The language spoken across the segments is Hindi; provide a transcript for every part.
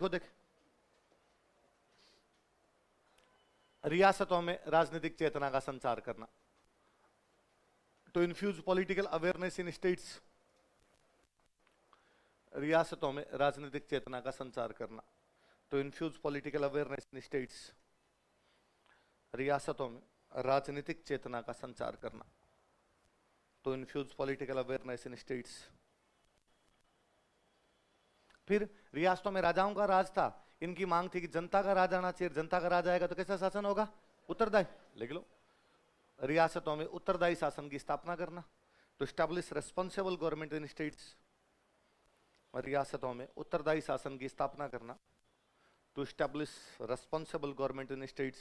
देखो देख, रियासतों में राजनीतिक चेतना का संचार करना, to infuse political awareness in states. रियासतों में राजनीतिक चेतना का संचार करना, to infuse political awareness in states. रियासतों में राजनीतिक चेतना का संचार करना, to infuse political awareness in states. फिर रियासतों में राजाओं का राज था, इनकी मांग थी कि जनता का राज आना चाहिए, जनता का राज आएगा तो कैसा शासन होगा? उत्तरदायी। लिख लो, रियासतों में उत्तरदायी शासन की स्थापना करना, to establish responsible government in states. रियासतों में उत्तरदायी शासन की स्थापना करना, to establish responsible government in states.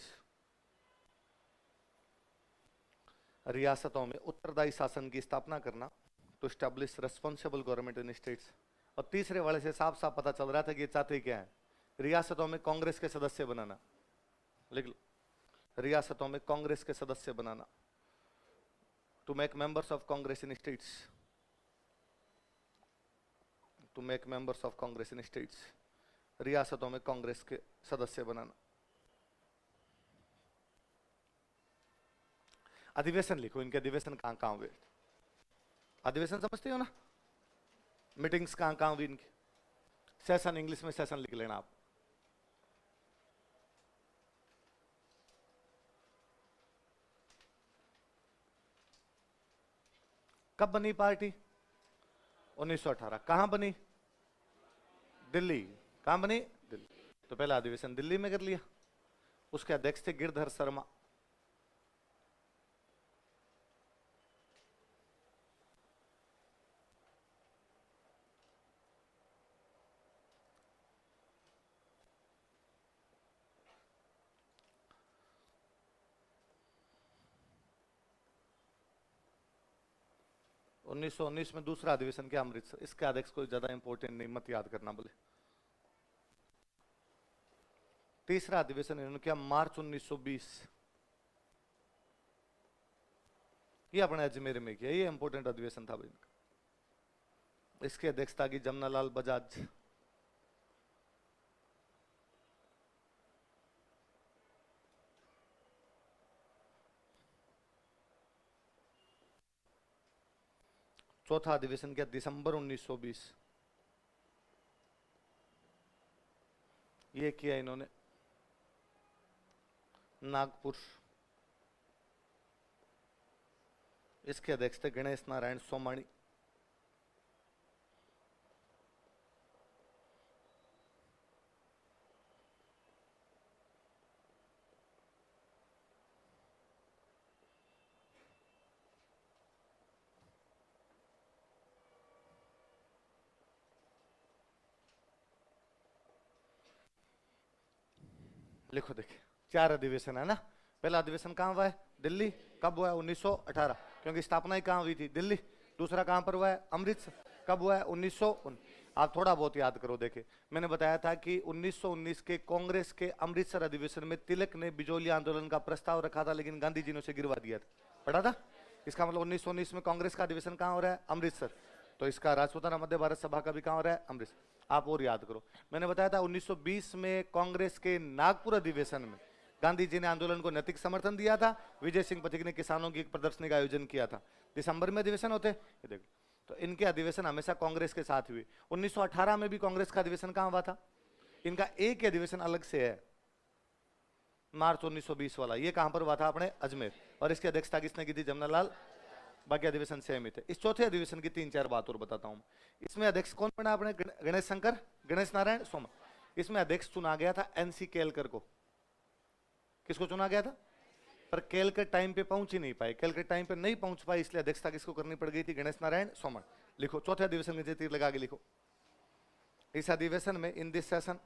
रियासतों में उत्तरदायी शासन की स्थापना करना, to establish responsible government in states. और तीसरे वाले से साफ साफ पता चल रहा था कि ये चाहते क्या है, रियासतों में कांग्रेस के सदस्य बनाना। लिख लो, रियासतों में कांग्रेस के सदस्य बनाना, to make members of Congress in states, to make members of Congress in states. रियासतों में कांग्रेस के सदस्य बनाना। अधिवेशन लिखो, इनके अधिवेशन कहां कहां हुए? अधिवेशन समझते हो ना, मीटिंग्स कहां कहां हुई इनकी। सेशन, इंग्लिश में सेशन लिख लेना आप। कब बनी पार्टी? 1918। कहां बनी? दिल्ली। कहां बनी? दिल्ली। तो पहला अधिवेशन दिल्ली में कर लिया। उसके अध्यक्ष थे गिरधर शर्मा। उन्नीस सौ 19 में दूसरा अधिवेशन क्या? अमृतसर। इसके अध्यक्ष कोई ज्यादा इंपॉर्टेंट नहीं, मत याद करना बोले। तीसरा अधिवेशन इन्होंने किया मार्च 1920, ये अपने अजमेर में किया, ये इंपॉर्टेंट अधिवेशन था भाई। इसकी अध्यक्षता की जमनालाल बजाज। चौथा अधिवेशन किया दिसंबर 1920, ये किया इन्होंने नागपुर। इसके अध्यक्ष थे गणेश नारायण सोमाणी। लिखो देखिए, 4 अधिवेशन है ना। पहला अधिवेशन कहां हुआ है? दिल्ली। कब हुआ है? 1918, क्योंकि स्थापना ही कहां हुई थी? दिल्ली। दूसरा कहां पर हुआ है? अमृतसर। कब हुआ है? 1919। आप थोड़ा बहुत याद करो। देखे, मैंने बताया था कि 1919 के कांग्रेस के अमृतसर अधिवेशन में तिलक ने बिजोली आंदोलन का प्रस्ताव रखा था, लेकिन गांधी जी ने उसे गिरवा दिया था। पढ़ा था? इसका मतलब 1919 में कांग्रेस का अधिवेशन कहां हो रहा है? अमृतसर। तो इसका राजपूताना मध्य भारत सभा का भी कहां हो रहा है? अमृतसर। आप और याद करो, मैंने बताया था 1920 में कांग्रेस के नागपुर अधिवेशन में गांधी जी ने आंदोलन को नैतिक समर्थन दिया था। विजय सिंह पथिक ने किसानों की एक प्रदर्शनी का आयोजन किया था। दिसंबर में अधिवेशन होते, ये देखो, तो इनके अधिवेशन हमेशा कांग्रेस के साथ हुए। 1918 में भी कांग्रेस का अधिवेशन कहां हुआ था? इनका एक अधिवेशन अलग से है, मार्च 1920 वाला। ये कहां पर हुआ था? अपने अजमेर। और इसकी अध्यक्षता किसने की थी? जमनालाल। बाकी अधिवेशन सेम ही थे। इस चौथे अधिवेशन की 3-4 बात और बताता हूं। इसमें अध्यक्ष कौन बना? अपने गणेश शंकर, गणेश नारायण सोमा। इसमें अध्यक्ष चुना गया था एनसी केलकर को। किसको चुना गया था? पर केलकर टाइम पे पहुंच ही नहीं पाए। केलकर टाइम पे नहीं पहुंच पाए, इसलिए अध्यक्षता किसको करनी पड़ गई थी? गणेश नारायण सोमा। लिखो, चौथे अधिवेशन नीचे तीर लगा के लिखो। इस अधिवेशन में इन दिस सेशन,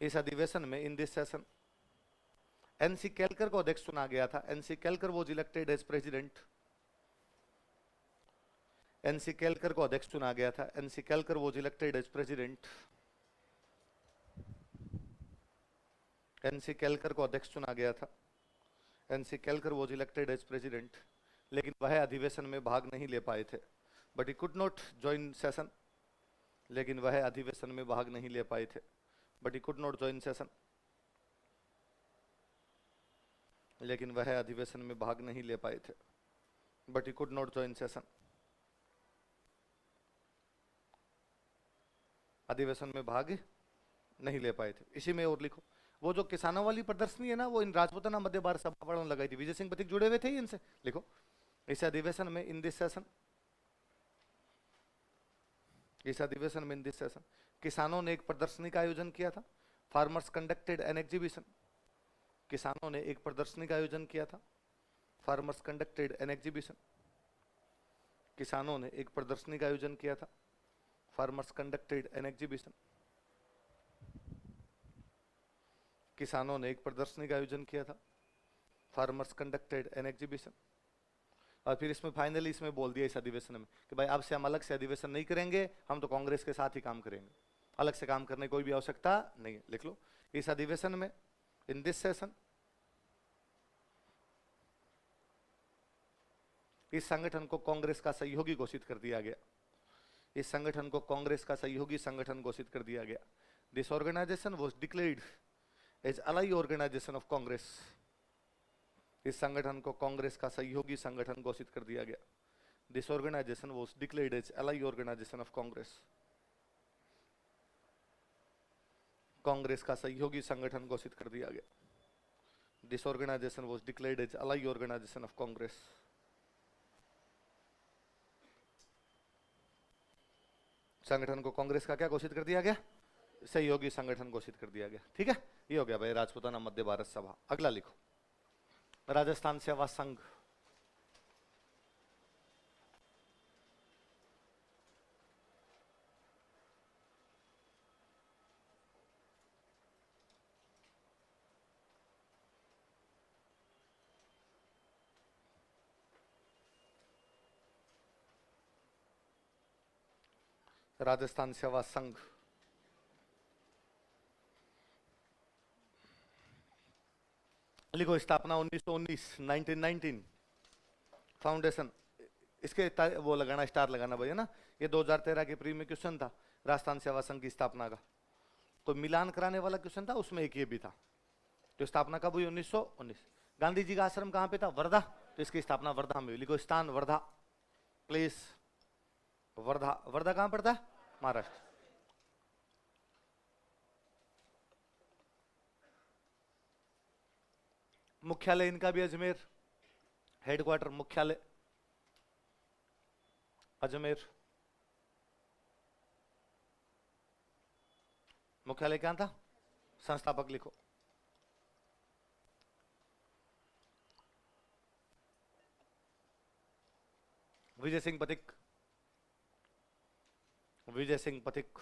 इस अधिवेशन में in this session NC Kelkar को अध्यक्ष चुना गया था। NC Kelkar was elected as president. NC Kelkar को अध्यक्ष चुना गया था। NC Kelkar was elected as president. NC Kelkar को अध्यक्ष चुना गया था। NC Kelkar was elected as president, लेकिन वह अधिवेशन में भाग नहीं ले पाए थे। But he could not join session. लेकिन वह अधिवेशन में भाग नहीं ले पाए थे, but he could not join session. लेकिन वह अधिवेशन में भाग नहीं ले पाए थे, but he could not join session. अधिवेशन में भाग नहीं ले पाए थे। इसी में और लिखो, वो जो किसानों वाली प्रदर्शनी है ना, वो इन राजपूताना मध्य भारत सभा वालों ने लगाई थी। विजय सिंह पथिक जुड़े हुए थे इनसे। लिखो, इस अधिवेशन में, इन दिस सेशन, इस अधिवेशन में, इन दिस सेशन, किसानों ने एक प्रदर्शनी का आयोजन किया था। Farmers conducted an exhibition. किसानों ने एक प्रदर्शनी का आयोजन किया था। Farmers conducted an exhibition. किसानों ने एक प्रदर्शनी का आयोजन किया था। Farmers conducted an exhibition. किसानों ने एक प्रदर्शनी का आयोजन किया था। Farmers conducted an exhibition. और फिर इसमें फाइनली इसमें बोल दिया इस अधिवेशन में कि भाई अब से हम अलग से अधिवेशन नहीं करेंगे, हम तो कांग्रेस के साथ ही काम करेंगे, अलग से काम करने की कोई भी आवश्यकता नहीं है। लिख लो, इस अधिवेशन में, इन दिस सेशन, इस संगठन को कांग्रेस का सहयोगी घोषित कर दिया गया। इस संगठन को कांग्रेस का सहयोगी संगठन घोषित कर दिया गया। This organisation was declared as ally organisation of Congress. इस संगठन को कांग्रेस का सहयोगी संगठन घोषित कर दिया गया। This organisation was declared as ally organisation of Congress. Congress का सहयोगी संगठन घोषित कर दिया गया। This organisation was declared as ally organisation of Congress. संगठन को कांग्रेस का क्या घोषित कर दिया गया? सहयोगी संगठन घोषित कर दिया गया। ठीक है, ये हो गया भाई राजपूताना मध्य भारत सभा। अगला लिखो, राजस्थान सेवा संघ। राजस्थान सेवा संघ लिखो, स्थापना 1919, 1919। फाउंडेशन, इसके वो लगाना, स्टार लगाना भैया ना। ये 2013 के प्री में क्वेश्चन था राजस्थान सेवा संघ की स्थापना का, तो मिलान कराने वाला क्वेश्चन था, उसमें एक ये भी था। तो स्थापना कब हुई? 1919। गांधी जी का आश्रम कहां पे था? वर्धा, तो इसकी स्थापना वर्धा में हुई। लिखो, स्थान वर्धा, प्लेस वर्धा। वर्धा कहां पड़ता है? महाराष्ट्र। मुख्यालय इनका भी अजमेर, हेडक्वार्टर मुख्यालय अजमेर। मुख्यालय क्या था? संस्थापक लिखो, विजय सिंह पथिक। विजय सिंह पथिक।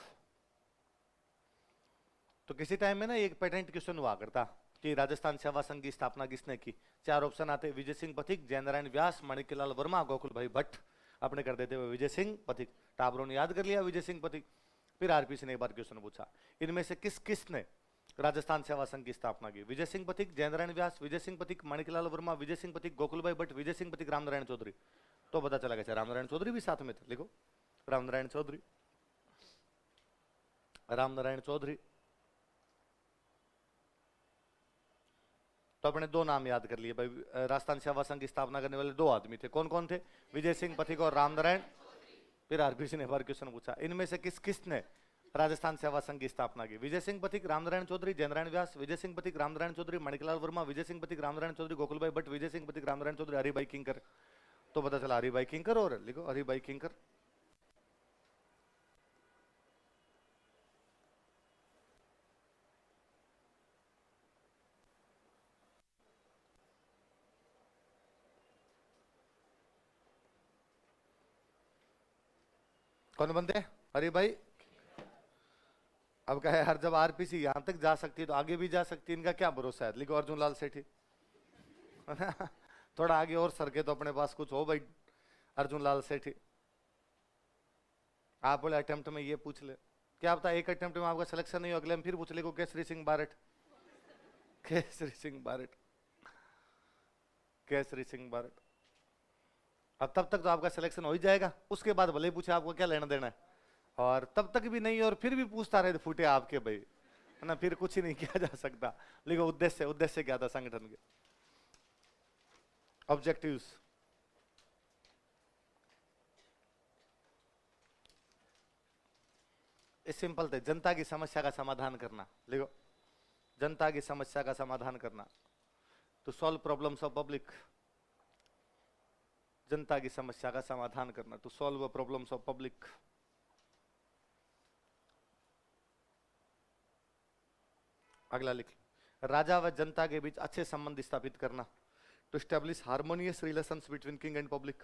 तो किसी टाइम में ना एक पेटेंट क्वेश्चन हुआ करता कि राजस्थान सेवा संघ की स्थापना किसने की। 4 ऑप्शन आते, विजय सिंह पथिक, जयनारायण व्यास, माणिक्यलाल वर्मा, गोकुल भाई भट्ट। अपने कर देते हुए विजय सिंह पथिक। टाबरों ने याद कर लिया विजय सिंह पथिक। फिर आरपीसी ने एक बार क्वेश्चन पूछा, इनमें से किस किसने राजस्थान सेवा संघ की स्थापना की? विजय सिंह पथिक, जयनारायण व्यास, विजय सिंह पथिक, माणिक्यलाल वर्मा, विजय सिंह पथिक, गोकुल भाई भट्ट, विजय सिंह पथिक, रामनारायण चौधरी। तो पता चला कैसे रामनारायण चौधरी भी साथ में थे। लिखो, रामनारायण चौधरी, रामनारायण चौधरी। तो अपने 2 नाम याद कर लिए भाई। राजस्थान सेवा संघ की स्थापना करने वाले 2 आदमी थे। कौन कौन थे? विजय सिंह पथिक और रामनारायण। फिर आरपीसी ने बार क्वेश्चन पूछा, इनमें से किस किसने राजस्थान सेवा संघ की स्थापना की? विजय सिंह पथिक, रामनारायण चौधरी, जयनारायण व्यास, विजय सिंह पथिक, रामनारायण चौधरी, माणिक्यलाल वर्मा, विजय सिंह पथिक, रामनारायण चौधरी, गोकुल भाई भट्ट, विजय सिंह पथिक, रामनारायण चौधरी, हरिभाई किंकर। तो पता चला हरिभाई किंकर। और लिखो, हरिभाई किंकर। कौन बनते हैं? हरिभाई। अब क्या है, हर जब आरपीसी यहां तक जा सकती है तो आगे भी जा सकती है, इनका क्या भरोसा है। लिखो, अर्जुन लाल सेठी। थोड़ा आगे और सर के तो अपने पास कुछ हो भाई। अर्जुन लाल सेठी। आप बोले अटेम्प्ट में ये पूछ ले, क्या पता एक अटेम्प्ट में आपका सिलेक्शन नहीं हो, अगले में फिर पूछ ले को केसरी सिंह बारट। केसरी सिंह बारट, केसरी सिंह बारट। अब तब तक तो आपका सिलेक्शन हो ही जाएगा, उसके बाद भले ही पूछे आपको क्या लेना देना है। और तब तक भी नहीं, और फिर भी पूछता रहे फूटे आपके भाई, है ना, फिर कुछ ही नहीं किया जा सकता। लेकिन उद्देश्य उद्देश्य क्या था संगठन के? ऑब्जेक्टिव्स, सिंपल थे, जनता की समस्या का समाधान करना। लिखो, जनता की समस्या का समाधान करना, to solve problems of public. जनता की समस्या का समाधान करना, to solve problems of public. अगला लिख, राजा व जनता के बीच अच्छे संबंध स्थापित करना, to establish harmonious relations between king and public.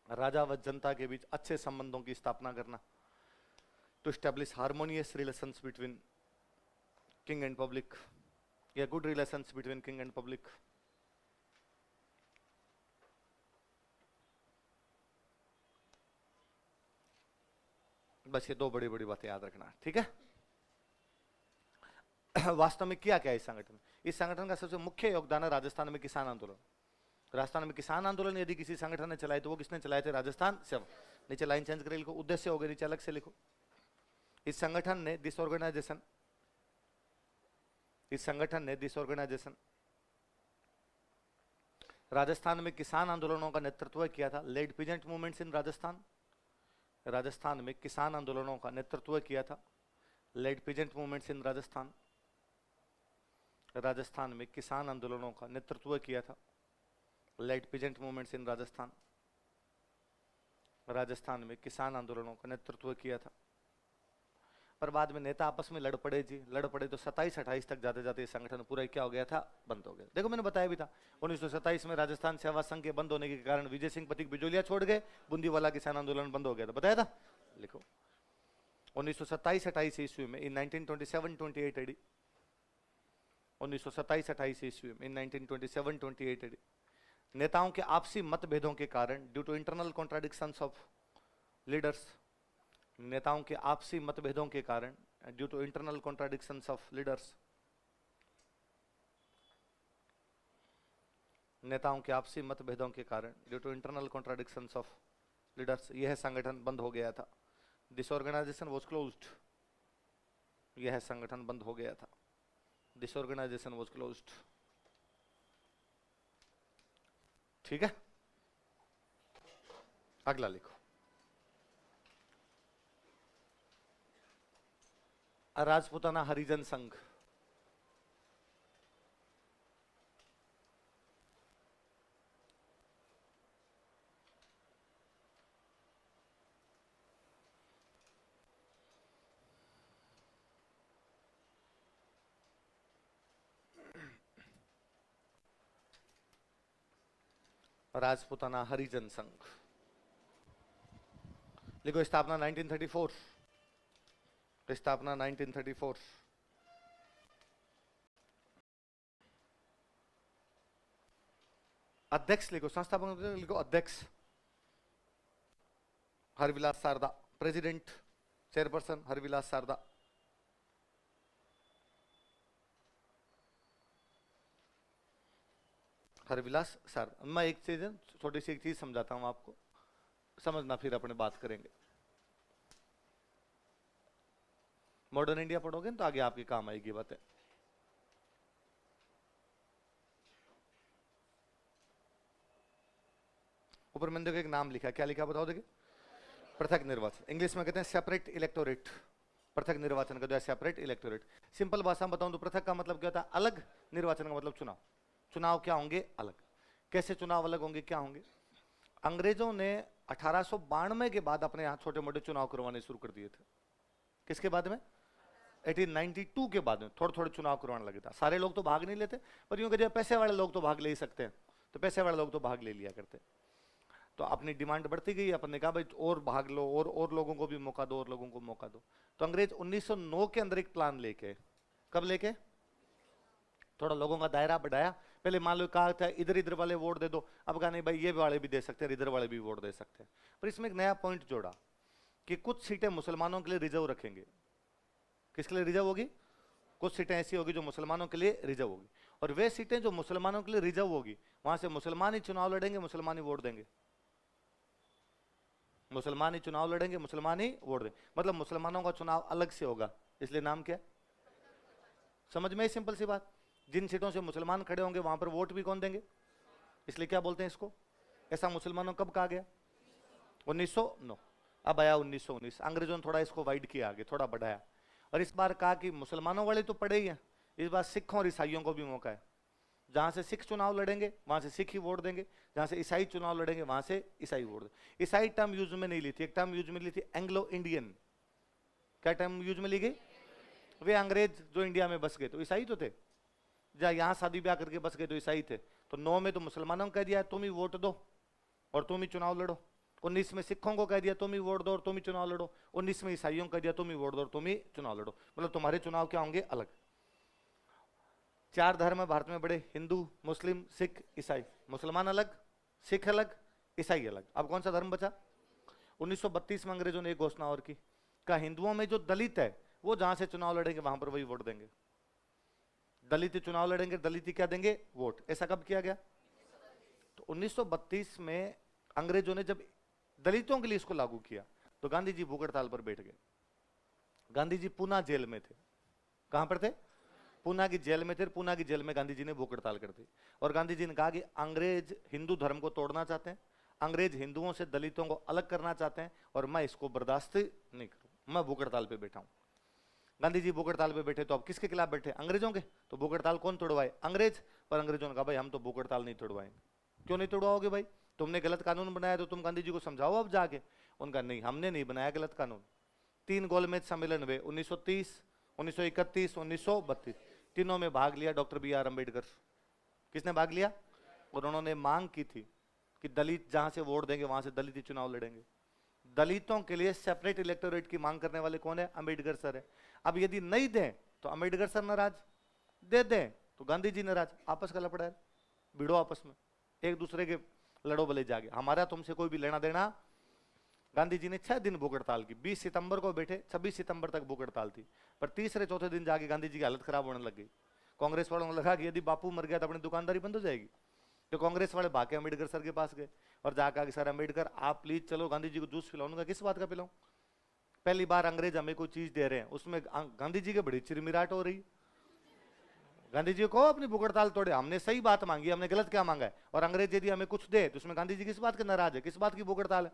राजा व जनता के बीच अच्छे संबंधों की स्थापना करना, to establish harmonious relations between king and public, या good relations between king and public. बस ये दो बड़ी बड़ी बातें याद रखना, ठीक है। वास्तव में किया क्या इस संगठन? इस संगठन का सबसे मुख्य योगदान है राजस्थान में किसान आंदोलन। राजस्थान में किसान आंदोलन यदि किसी संगठन ने चलाए तो वो किसने चलाए थे? राजस्थान सेवा। नीचे लाइन चेंज कर लिखो, उद्देश्य हो गए नीचे अलग से लिखो। इस संगठन ने डिसऑर्गेनाइजेशन, इस संगठन ने डिसऑर्गेनाइजेशन राजस्थान में किसान आंदोलनों का नेतृत्व किया था, led peasant movements in Rajasthan. Rajasthan में किसान आंदोलनों का नेतृत्व किया था, led peasant movements in Rajasthan. Rajasthan में किसान आंदोलनों का नेतृत्व किया था, led peasant movements in Rajasthan. Rajasthan में किसान आंदोलनों का नेतृत्व किया था, पर बाद में नेता आपस में लड़ पड़े जी, लड़ पड़े तो 27-28 तक जाते जाते संगठन पूरा क्या हो गया था? बंद हो गया। देखो मैंने बताया भी था, 1927 में राजस्थान सेवा संघ के बंद होने के कारण विजय सिंह पथिक बिजोलिया छोड़ गए, बूंदीवाला किसान आंदोलन बंद हो गया था, बताया था। लिखो, 1927-28 ईस्वी में, इन 1927-28 एडी, 1927-28 ईस्वी में, इन 1927-28 एडी, नेताओं के आपसी मतभेदों के कारण, due to internal contradictions of leaders, नेताओं के आपसी मतभेदों के कारण, due to internal contradictions of leaders, नेताओं के आपसी मतभेदों के कारण, due to internal contradictions of leaders, यह संगठन बंद हो गया था। डिसऑर्गेनाइजेशन वाज क्लोज्ड, यह संगठन बंद हो गया था। डिसऑर्गेनाइजेशन वाज क्लोज्ड, ठीक है। अगला लिखो, राजपूताना हरिजन संघ। राजपूताना हरिजन संघ लिखो, स्थापना 1934, स्थापना 1934। अध्यक्ष लिखो, संस्थापक लिखो, अध्यक्ष हरविलास शारदा, प्रेसिडेंट चेयरपर्सन हरविलास शारदा। हरविलास शारदा। मैं एक चीज, छोटी सी एक चीज समझाता हूं आपको, समझना, फिर अपने बात करेंगे। मॉडर्न इंडिया पढ़ोगे तो आगे आपके काम आएगी बातें। ऊपर मैंने देखो एक नाम लिखा, क्या लिखा बताओ? देखिए, पृथक निर्वाचन, इंग्लिश में कहते हैं सेपरेट इलेक्टोरेट। पृथक निर्वाचन का जो है सेपरेट इलेक्टोरेट। सिंपल भाषा में बताऊं तो पृथक का मतलब क्या होता है? अलग। निर्वाचन का मतलब चुनाव। चुनाव क्या होंगे? अलग। कैसे चुनाव अलग होंगे, क्या होंगे? अंग्रेजों ने 1892 के बाद अपने यहाँ छोटे मोटे चुनाव करवाने शुरू कर दिए थे। किसके बाद में? 1892 के बाद में थोड़े थोड़े चुनाव करवाने लगे था। सारे लोग तो भाग नहीं लेते, पर यूं कि पैसे वाले लोग तो भाग ले ही सकते हैं, तो पैसे वाले लोग तो भाग ले लिया करते। तो अपनी डिमांड बढ़ती गई, अपन ने कहा भाई और भाग लो, और लोगों को भी मौका दो, और लोगों को मौका दो। तो अंग्रेज 1909 के अंदर एक प्लान लेके, कब लेके? थोड़ा लोगों का दायरा बढ़ाया। पहले मान लो कहा था इधर इधर वाले वोट दे दो, अब कहा नहीं भाई ये वाले भी दे सकते हैं, इधर वाले भी वोट दे सकते हैं। पर इसमें एक नया पॉइंट जोड़ा कि कुछ सीटें मुसलमानों के लिए रिजर्व रखेंगे। किसके लिए रिजर्व होगी? कुछ सीटें ऐसी होगी जो मुसलमानों के लिए रिजर्व होगी, और वे सीटें जो मुसलमानों के लिए रिजर्व होगी वहां से मुसलमान ही चुनाव लड़ेंगे, मुसलमान ही वोट देंगे। मुसलमान ही चुनाव लड़ेंगे, मुसलमान ही वोट देंगे, मतलब मुसलमानों का चुनाव अलग से होगा, इसलिए नाम क्या? समझ में? सिंपल सी बात। जिन सीटों से मुसलमान खड़े होंगे वहां पर वोट भी कौन देंगे, इसलिए क्या बोलते हैं इसको? ऐसा मुसलमानों कब कहा गया? 1909। अब आया 1919, अंग्रेजों ने थोड़ा इसको वाइड किया, आगे थोड़ा बढ़ाया, और इस बार कहा कि मुसलमानों वाले तो पड़े ही हैं, इस बार सिखों और ईसाइयों को भी मौका है। जहां से सिख चुनाव लड़ेंगे वहां से सिख ही वोट देंगे, जहां से ईसाई चुनाव लड़ेंगे वहां से ईसाई वोट देंगे। ईसाई टर्म यूज में नहीं ली थी, एक टर्म यूज में ली थी एंग्लो इंडियन। क्या टर्म यूज में ली गई? वे अंग्रेज जो इंडिया में बस गए तो ईसाई तो थे, जहां यहां शादी ब्याह करके बस गए तो ईसाई थे। तो 9 में तो मुसलमानों को कह दिया तुम ही वोट दो और तुम ही चुनाव लड़ो। 19 में सिखों को कह दिया तुम ही वोट दो और तुम ही चुनाव लड़ो। 19 में ईसाइयों को कह दिया तुम ही वोट दो और तुम ही चुनाव लड़ो। मतलब तुम्हारे चुनाव क्या होंगे? अलग। 4 धर्म है भारत में बड़े, हिंदू, मुस्लिम, सिख, ईसाई। मुसलमान अलग, सिख अलग, ईसाई अलग। अब कौन सा धर्म बचा? 1932 में अंग्रेजों ने एक घोषणा और की, कहा हिंदुओं में जो दलित है वो जहां से चुनाव लड़ेंगे वहां पर वही वोट देंगे। दलित चुनाव लड़ेंगे, दलित क्या देंगे? वोट। ऐसा कब किया गया? तो 1932 में अंग्रेजों ने जब दलितों के लिए इसको लागू किया तो गांधी जी भूख हड़ताल पर बैठ गए। गांधी जी पूना जेल में थे। कहां पर थे? पूना की जेल में थे। पूना की जेल में गांधी जी ने भूख हड़ताल कर दी और गांधी जी ने कहा कि अंग्रेज हिंदू धर्म को तोड़ना चाहते हैं, अंग्रेज हिंदुओं से दलितों को अलग करना चाहते हैं और मैं इसको बर्दाश्त नहीं करूं, मैं भूख हड़ताल पे बैठा हूं। गांधी जी भूख हड़ताल पे बैठे तो अब किसके खिलाफ बैठे? अंग्रेजों के। तो भूख हड़ताल कौन तोड़वाए? अंग्रेज। पर अंग्रेजों ने कहा भाई हम तो भूख हड़ताल नहीं तोड़वाएंगे। क्यों नहीं तोड़वाओगे भाई? तुमने गलत कानून बनाया तो तुम गांधी जी को समझाओ अब जाके। उनका नहीं, हमने नहीं बनाया गलत कानून। 3 गोलमेज सम्मेलन हुए 1930, 1931, 1932, तीनों में भाग लिया डॉक्टर BR अम्बेडकर। किसने भाग लिया? और उन्होंने मांग की थी कि दलित जहां से वोट देंगे वहां से दलित ही चुनाव लड़ेंगे। दलितों के लिए सेपरेट इलेक्टोरेट की मांग करने वाले कौन है? अम्बेडकर सर है। अब यदि नहीं दें तो अम्बेडकर सर नाराज, दे दें तो गांधी जी नाराज। आपस का लफड़ा है, भिड़ो आपस में, एक दूसरे के लड़ो भले जागे, हमारा तुमसे कोई भी लेना देना। गांधी जी ने 6 दिन भूख हड़ताल की। 20 सितंबर को बैठे, 26 सितंबर तक भूख हड़ताल थी। पर तीसरे चौथे दिन जाके गांधी जी की हालत खराब होने लग गई। कांग्रेस वालों को लगा कि यदि बापू मर गया तो अपनी दुकानदारी बंद हो जाएगी। तो कांग्रेस वाले भागे अम्बेडकर सर के पास गए और जाकर सर अम्बेडकर आप प्लीज चलो गांधी जी को जूस पिलाओ। उनका किस बात का पिलाऊं? पहली बार अंग्रेज हमें कोई चीज दे रहे हैं, उसमें गांधी जी के बड़ी चिरमिराट हो रही। गांधी जी को अपनी भूख हड़ताल तोड़े, हमने सही बात मांगी, हमने गलत क्या मांगा है? और अंग्रेज यदि हमें कुछ दे तो उसमें गांधी जी किस बात के नाराज है? किस बात की भूख हड़ताल है?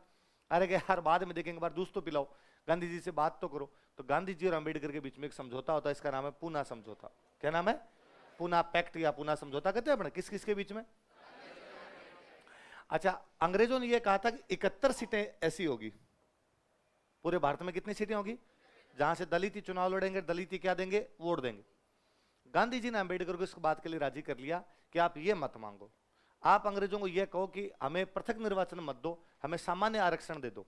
अरे कि यार बाद में देखेंगे, बार जूस तो पिलाओ, गांधी जी से बात तो करो। तो गांधी जी और अम्बेडकर के बीच में एक समझौता होता है, इसका नाम है पूना समझौता। क्या नाम है? पूना पैक्ट या पूना समझौता कहते हैं अपने। किस किस के बीच में? अच्छा, अंग्रेजों ने यह कहा था कि 71 सीटें ऐसी होगी पूरे भारत में। कितनी सीटें होगी? जहां से दलित ही चुनाव लड़ेंगे, दलित ही क्या देंगे? वोट देंगे। गांधी जी ने अम्बेडकर को इस बात के लिए राजी कर लिया कि आप ये मत मांगो, आप अंग्रेजों को यह कहो कि हमें पृथक निर्वाचन मत दो, हमें सामान्य आरक्षण दे दो।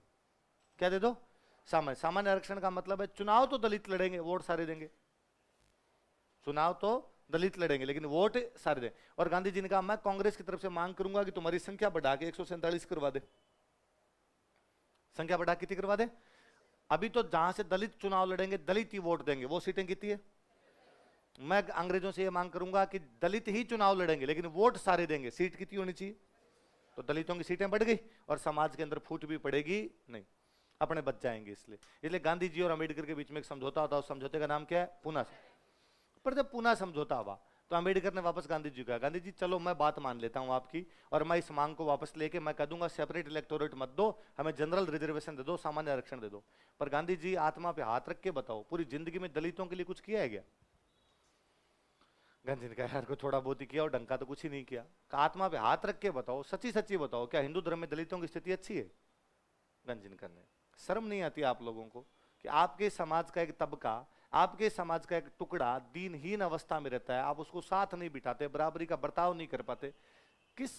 क्या दे दो? सामान्य। सामान्य आरक्षण का मतलब है चुनाव तो दलित लड़ेंगे, वोट सारे देंगे। चुनाव तो दलित लड़ेंगे लेकिन वोट सारे दें। और गांधी जी ने कहा मैं कांग्रेस की तरफ से मांग करूंगा कि तुम्हारी संख्या बढ़ा के 147 करवा दे। संख्या बढ़ा कितनी करवा दे? अभी तो जहां से दलित चुनाव लड़ेंगे दलित ही वोट देंगे, वो सीटें कितनी है? मैं अंग्रेजों से यह मांग करूंगा कि दलित ही चुनाव लड़ेंगे लेकिन वोट सारे देंगे। सीट कितनी होनी चाहिए? तो दलितों की सीटें बढ़ गई और समाज के अंदर फूट भी पड़ेगी नहीं, अपने बच जाएंगे। इसलिए गांधी जी और अम्बेडकर के बीच में एक समझौता होता है, उस समझौते का नाम क्या है? पूना। पर जब पूना समझौता हुआ तो अम्बेडकर ने वापस गांधी जी को कहा, गांधी जी चलो मैं बात मान लेता हूं आपकी और मैं इस मांग को वापस लेके मैं कह दूंगा सेपरेट इलेक्टोरेट मत दो, हमें जनरल रिजर्वेशन दे दो, सामान्य आरक्षण दे दो। पर गांधी जी आत्मा पे हाथ रख के बताओ, पूरी जिंदगी में दलितों के लिए कुछ किया है क्या? गांधी ने कहा यार को थोड़ा बहुत ही किया और ढंग का तो कुछ ही नहीं किया। आत्मा पे हाथ रख के बताओ, सच्ची सच्ची बताओ, क्या हिंदू धर्म में दलितों की स्थिति अच्छी है? गांधी ने करने शर्म नहीं आती आप लोगों को कि आपके समाज का एक तबका, आपके समाज का एक टुकड़ा दीनहीन अवस्था में रहता है, आप उसको साथ नहीं बिठाते, बराबरी का बर्ताव नहीं कर पाते। किस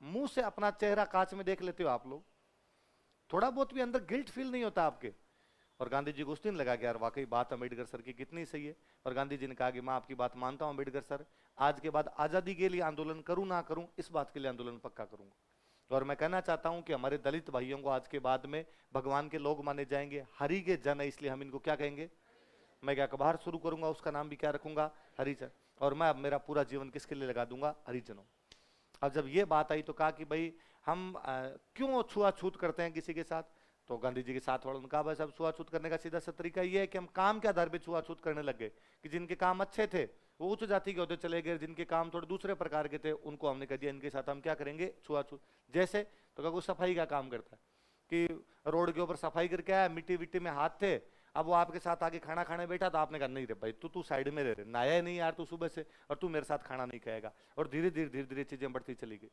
मुंह से अपना चेहरा कांच में देख लेते हो आप लोग? थोड़ा बहुत भी अंदर गिल्ट फील नहीं होता आपके? और गांधी जी को उस दिन लगा कि यार वाकई बात अम्बेडकर सर की कितनी सही है। और गांधी जी ने कहा कि मैं आपकी बात मानता हूं अम्बेडकर सर, आज के बाद आजादी के लिए आंदोलन करूं ना करूं, इस बात के लिए आंदोलन पक्का करूंगा। और मैं कहना चाहता हूं कि हमारे दलित भाइयों को आज के बाद में भगवान के लोग माने जाएंगे, हरि के जन है, इसलिए हम इनको क्या कहेंगे? मैं क्या अखबार शुरू करूंगा, उसका नाम भी क्या रखूंगा? हरिजन। और मैं अब मेरा पूरा जीवन किसके लिए लगा दूंगा? हरिजनों। अब जब ये बात आई तो कहा कि भाई हम क्यों छुआछूत करते हैं किसी के साथ? तो गांधी जी के साथ वालों ने कहा भाई साहब छुआछूत करने का सीधा सा तरीका ये है कि हम काम के आधार पर छुआछूत करने लग गए, कि जिनके काम अच्छे थे वो उच्च जाति के होते चले गए, जिनके काम थोड़े दूसरे प्रकार के थे उनको हमने कह दिया इनके साथ हम क्या करेंगे, छुआछूत। जैसे तो क्या, सफाई का काम करता है कि रोड के ऊपर सफाई करके आया, मिट्टी विट्टी में हाथ थे, अब वो आपके साथ आके खाना खाने बैठा, तो आपने कहा नहीं रे भाई तू साइड में रहे, नहाया ही नहीं यार तू सुबह से, और तू मेरे साथ खाना नहीं खाएगा। और धीरे धीरे चीजें बढ़ती चली गई।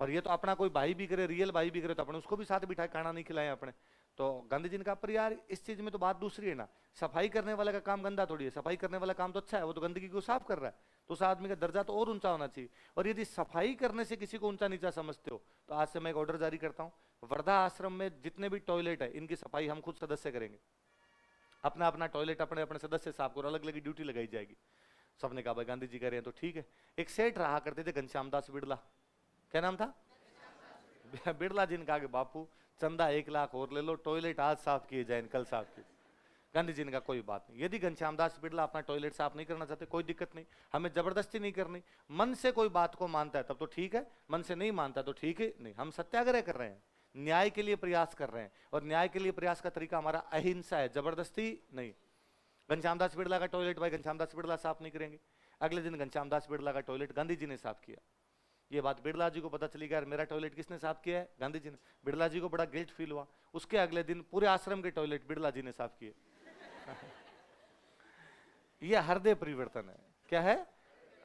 और ये तो अपना कोई भाई भी करे, रियल भाई भी करे, तो अपने उसको भी साथ बिठाए खाना नहीं खिलाए अपने। तो गांधी जी ने कहा पर यार इस चीज में तो बात दूसरी है ना, सफाई करने वाले का काम गंदा थोड़ी है, सफाई करने वाला काम तो अच्छा है, वो तो गंदगी को साफ कर रहा है, तो उस आदमी का दर्जा तो और ऊंचा होना चाहिए। और यदि सफाई करने से किसी को ऊंचा नीचा समझते हो तो आज से मैं एक ऑर्डर जारी करता हूँ, वर्धा आश्रम में जितने भी टॉयलेट है इनकी सफाई हम खुद सदस्य करेंगे। अपना अपना टॉयलेट अपने अपने सदस्य साफ करो, अलग अलग ड्यूटी लगाई जाएगी। सबने कहा भाई गांधी जी कह रहे हैं तो ठीक है। एक सेठ रहा करते थे घनश्याम दास बिड़ला, क्या नाम था, बिड़ला जी ने कहा कि बापू चंदा 1 लाख और ले लो, टॉयलेट आज साफ किए जाए, कल साफ किए। गांधी जी ने कहा कोई बात नहीं, यदि घनश्याम दास बिड़ला अपना टॉयलेट साफ नहीं करना चाहते कोई दिक्कत नहीं, हमें जबरदस्ती नहीं करनी। मन से कोई बात को मानता है तब तो ठीक है, मन से नहीं मानता तो ठीक है नहीं। हम सत्याग्रह कर रहे हैं, न्याय के लिए प्रयास कर रहे हैं, और न्याय के लिए प्रयास का तरीका हमारा अहिंसा है, जबरदस्ती नहीं। घनश्याम दास बिड़ला का टॉयलेट भाई घनश्याम दास बिड़ला साफ नहीं करेंगे। अगले दिन घनश्याम दास बिड़ला का टॉयलेट गांधी जी ने साफ किया। ये बात बिड़ला जी को पता चली कि यार मेरा टॉयलेट किसने साफ किया है, गांधी जी ने। बिड़ला जी को बड़ा गिल्ट फील हुआ। उसके अगले दिन पूरे आश्रम के टॉयलेट बिड़ला जी ने साफ किए। यह हृदय परिवर्तन है। क्या है,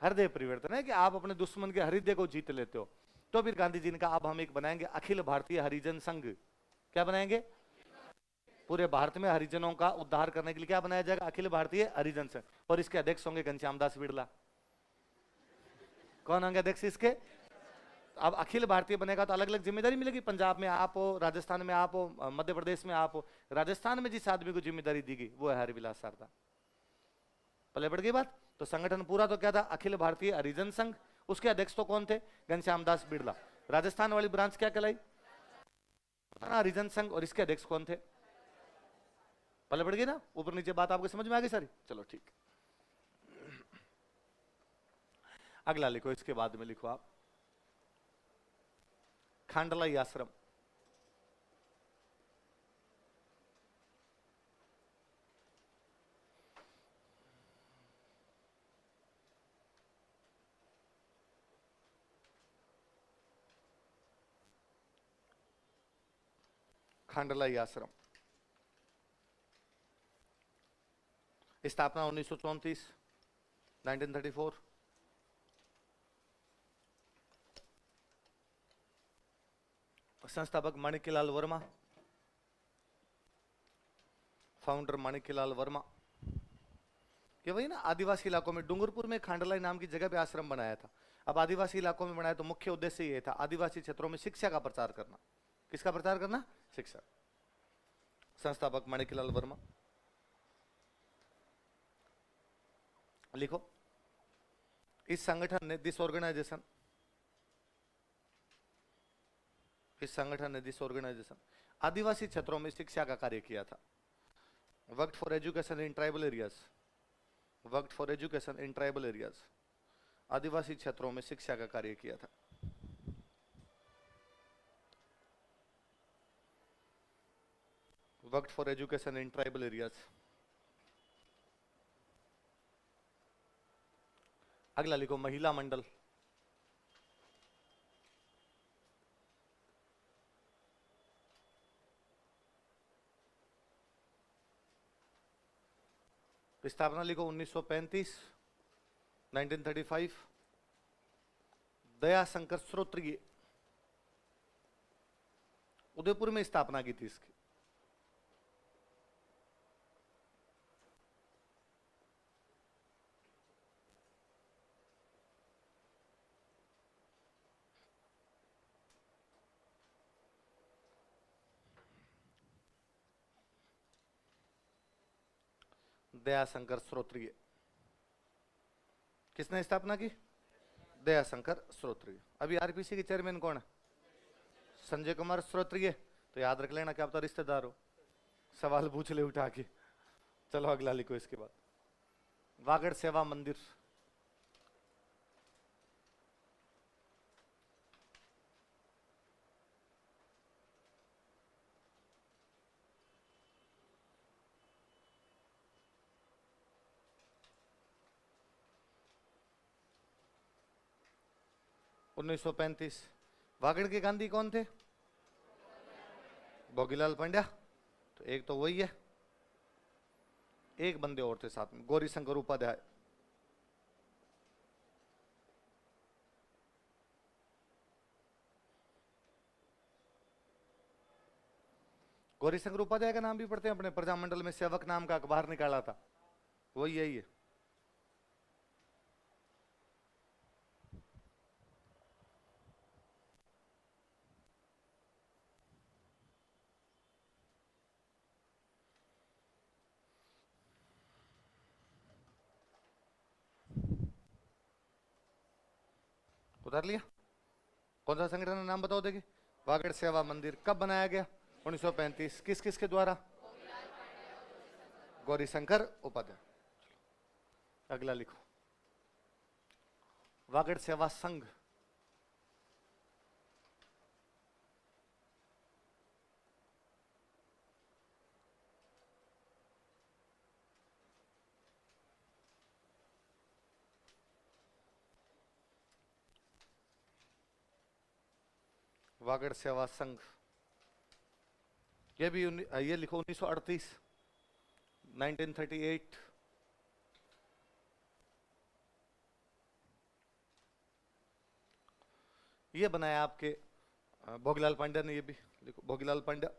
हृदय परिवर्तन है कि आप अपने दुश्मन के हृदय को जीत लेते हो। तो फिर गांधी जी ने कहा अब हम एक बनाएंगे अखिल भारतीय हरिजन संघ। क्या बनाएंगे, पूरे भारत में हरिजनों का उद्धार करने के लिए क्या बनाया जाएगा, अखिल भारतीय हरिजन संघ। और इसके अध्यक्ष होंगे घनश्याम दास बिड़ला। कौन होंगे अध्यक्ष इसके, अब अखिल भारतीय बनेगा तो अलग अलग जिम्मेदारी मिलेगी, पंजाब में आप हो, राजस्थान में आप हो, मध्य प्रदेश में आप हो। राजस्थान में जिस आदमी को जिम्मेदारी दी गई वो है हरिविलास शारदा। पहले बढ़ गई बात। तो संगठन पूरा तो क्या था, अखिल भारतीय हरिजन संघ। उसके अध्यक्ष तो कौन थे, घनश्याम दास बिड़ला। राजस्थान वाली ब्रांच क्या कहलाई, हरिजन संघ। और इसके अध्यक्ष कौन थे, पहले बढ़ गई ना, ऊपर नीचे बात आपको समझ में आ गई सारी। चलो ठीक, अगला लिखो, इसके बाद में लिखो आप खांडलाई आश्रम। खांडलाई आश्रम स्थापना 1934, 1934। संस्थापक माणिक्यलाल वर्मा, फाउंडर माणिक्यलाल वर्मा। कि वही ना आदिवासी इलाकों में डूंगरपुर में खांडलाई नाम की जगह पे आश्रम बनाया था। अब आदिवासी इलाकों में बनाया तो मुख्य उद्देश्य ये था आदिवासी क्षेत्रों में शिक्षा का प्रचार करना। किसका प्रचार करना, शिक्षा। संस्थापक माणिक्यलाल वर्मा। लिखो, इस संगठन ने दिस ऑर्गेनाइजेशन आदिवासी क्षेत्रों में शिक्षा का कार्य किया था। Worked for education in tribal areas, आदिवासी क्षेत्रों में शिक्षा का कार्य किया था। Worked for education in tribal areas. अगला लिखो, महिला मंडल। स्थापना लिखो 1935, 1935। दयाशंकर श्रोत्रिय, उदयपुर में स्थापना की थी इसकी। दयाशंकर श्रोत्रिय, किसने स्थापना की, दयाशंकर श्रोत्रिय। अभी आरपीसी के चेयरमैन कौन है, संजय कुमार श्रोत्रिय। तो याद रख लेना कि आप तो रिश्तेदार हो, सवाल पूछ ले उठा के। चलो अगला लिखो, इसके बाद वागड़ सेवा मंदिर। 1935। वागड़ के गांधी कौन थे? भोगीलाल पंड्या। तो एक तो वही है, एक बंदे और थे साथ में, गौरी शंकर उपाध्याय। गौरी शंकर उपाध्याय का नाम भी पढ़ते हैं अपने, प्रजामंडल में सेवक नाम का अखबार निकाला था, वही यही है। उतार लिया? कौन सा संगठन है, नाम बताओ देखिए। वागड़ सेवा मंदिर कब बनाया गया? 1935। किस किस के द्वारा? गौरी शंकर उपाध्याय। अगला लिखो, वागड़ सेवा संघ। वागड़ सेवा संघ, ये भी ये लिखो 1938, 1938। ये बनाया आपके भोगीलाल पांड्या ने, ये भी लिखो भोगीलाल पांड्या।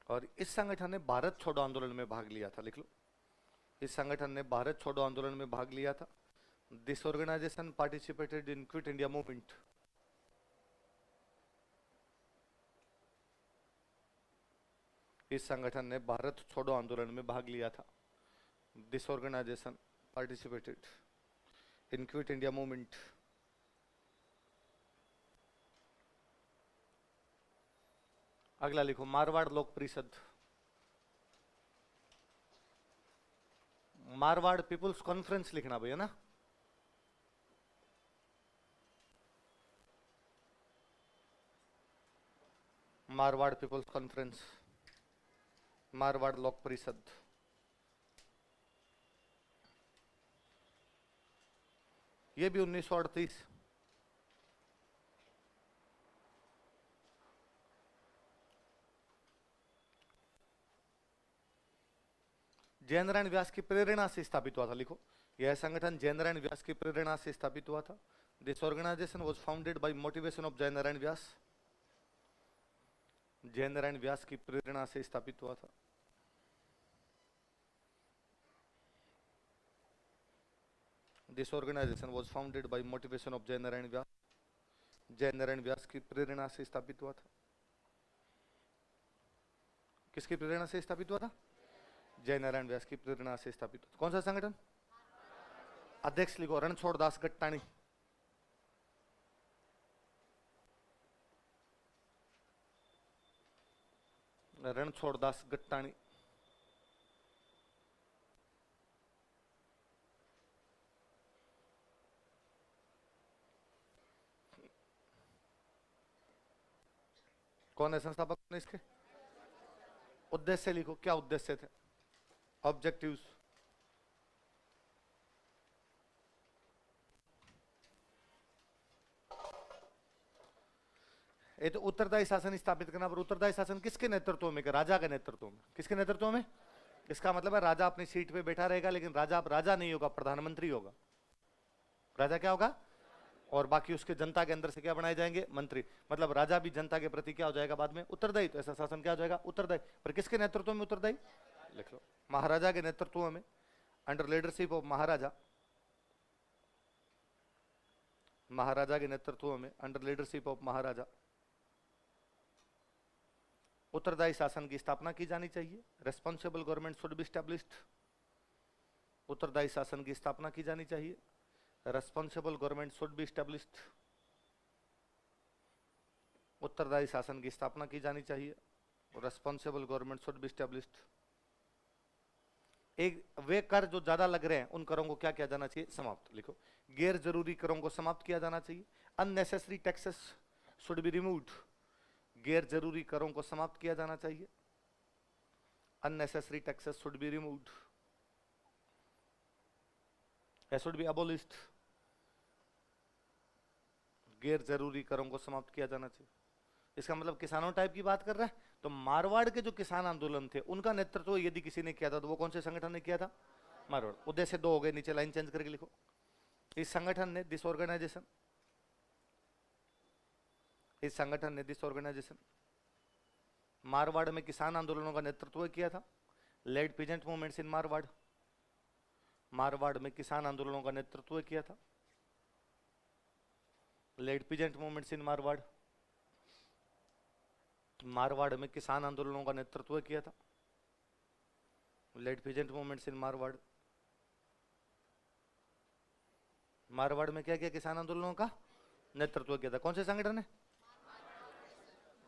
और इस संगठन ने भारत छोड़ो आंदोलन में भाग लिया था, लिख लो। इस संगठन ने भारत छोड़ो आंदोलन में भाग लिया था। This organisation participated in Quit India Movement. इस संगठन ने भारत छोड़ो आंदोलन में भाग लिया था। This organisation participated in Quit India Movement. अगला लिखो, मारवाड़ लोक परिषद। मारवाड़ पीपुल्स कॉन्फ्रेंस लिखना भैया ना। मारवाड़ पीपुल्स कॉन्फ्रेंस, मारवाड़ लोक परिषद। ये भी 1938। जय नारायण व्यास की प्रेरणा से स्थापित हुआ था, लिखो। यह संगठन जय नारायण व्यास की प्रेरणा से स्थापित हुआ था। This organisation was founded by motivation of Jai Narayan व्यास। जय नारायण व्यास की प्रेरणा से स्थापित हुआ था। This organisation was founded by motivation of Jai Narayan व्यास। जय नारायण व्यास की प्रेरणा से स्थापित हुआ था। किसकी प्रेरणा से स्थापित हुआ था? जय नारायण व्यास की प्रेरणा से स्थापित हुआ। कौन सा संगठन? अध्यक्ष लिखो, रणछोड़ दास गट्टाणी। रणछोड़ दास गट्टाणी। कौन है संस्थापक ने इसके? उद्देश्य लिखो, क्या उद्देश्य थे? ऑब्जेक्टिव्स। ये तो उत्तरदायी शासन स्थापित करना, पर उत्तरदायी शासन किसके नेतृत्व में? राजा के नेतृत्व में। किसके नेतृत्व में? इसका मतलब है राजा अपनी सीट पे बैठा रहेगा, लेकिन राजा अब राजा नहीं होगा, प्रधानमंत्री होगा। राजा क्या होगा? और बाकी उसके जनता के अंदर से क्या बनाए जाएंगे? मंत्री। मतलब राजा भी जनता के प्रति क्या हो जाएगा बाद में? उत्तरदायी। तो ऐसा शासन क्या हो जाएगा? उत्तरदायी। पर किसके नेतृत्व में उत्तरदायी? लिख लो, महाराजा के नेतृत्व में, अंडर लीडरशिप ऑफ महाराजा। महाराजा के नेतृत्व में, अंडर लीडरशिप ऑफ महाराजा, उत्तरदायी शासन की स्थापना की जानी चाहिए। Responsible government should be established. उत्तरदायी शासन की स्थापना की जानी चाहिए। Responsible government should be established. उत्तरदायी शासन की स्थापना की जानी चाहिए। Responsible government should be established. एक वे कर जो ज्यादा लग रहे हैं उन करों को क्या किया जाना चाहिए? समाप्त। लिखो, गैर जरूरी करों को समाप्त किया जाना चाहिए। Unnecessary taxes should be removed. गैर जरूरी करों को समाप्त किया जाना चाहिए। unnecessary taxes should be removed, should be abolished, गैर जरूरी करों को समाप्त किया जाना चाहिए। इसका मतलब किसानों टाइप की बात कर रहा है। तो मारवाड़ के जो किसान आंदोलन थे उनका नेतृत्व यदि किसी ने किया था तो वो कौन से संगठन ने किया था? मारवाड़। उद्देश्य दो हो गए, नीचे लाइन चेंज करके लिखो। इस संगठन ने, दिस ऑर्गेनाइजेशन, इस संगठन ने, दिस ऑर्गेनाइजेशन मारवाड़ में किसान आंदोलनों का नेतृत्व किया था। Led peasant movements in Marwar, Marwar में किसान आंदोलनों का नेतृत्व किया था। Led peasant movements in Marwar, Marwar में किसान आंदोलनों का नेतृत्व किया था। Led peasant movements in Marwar, Marwar में क्या किया? किसान आंदोलनों का नेतृत्व किया था। कौन से संगठन ने?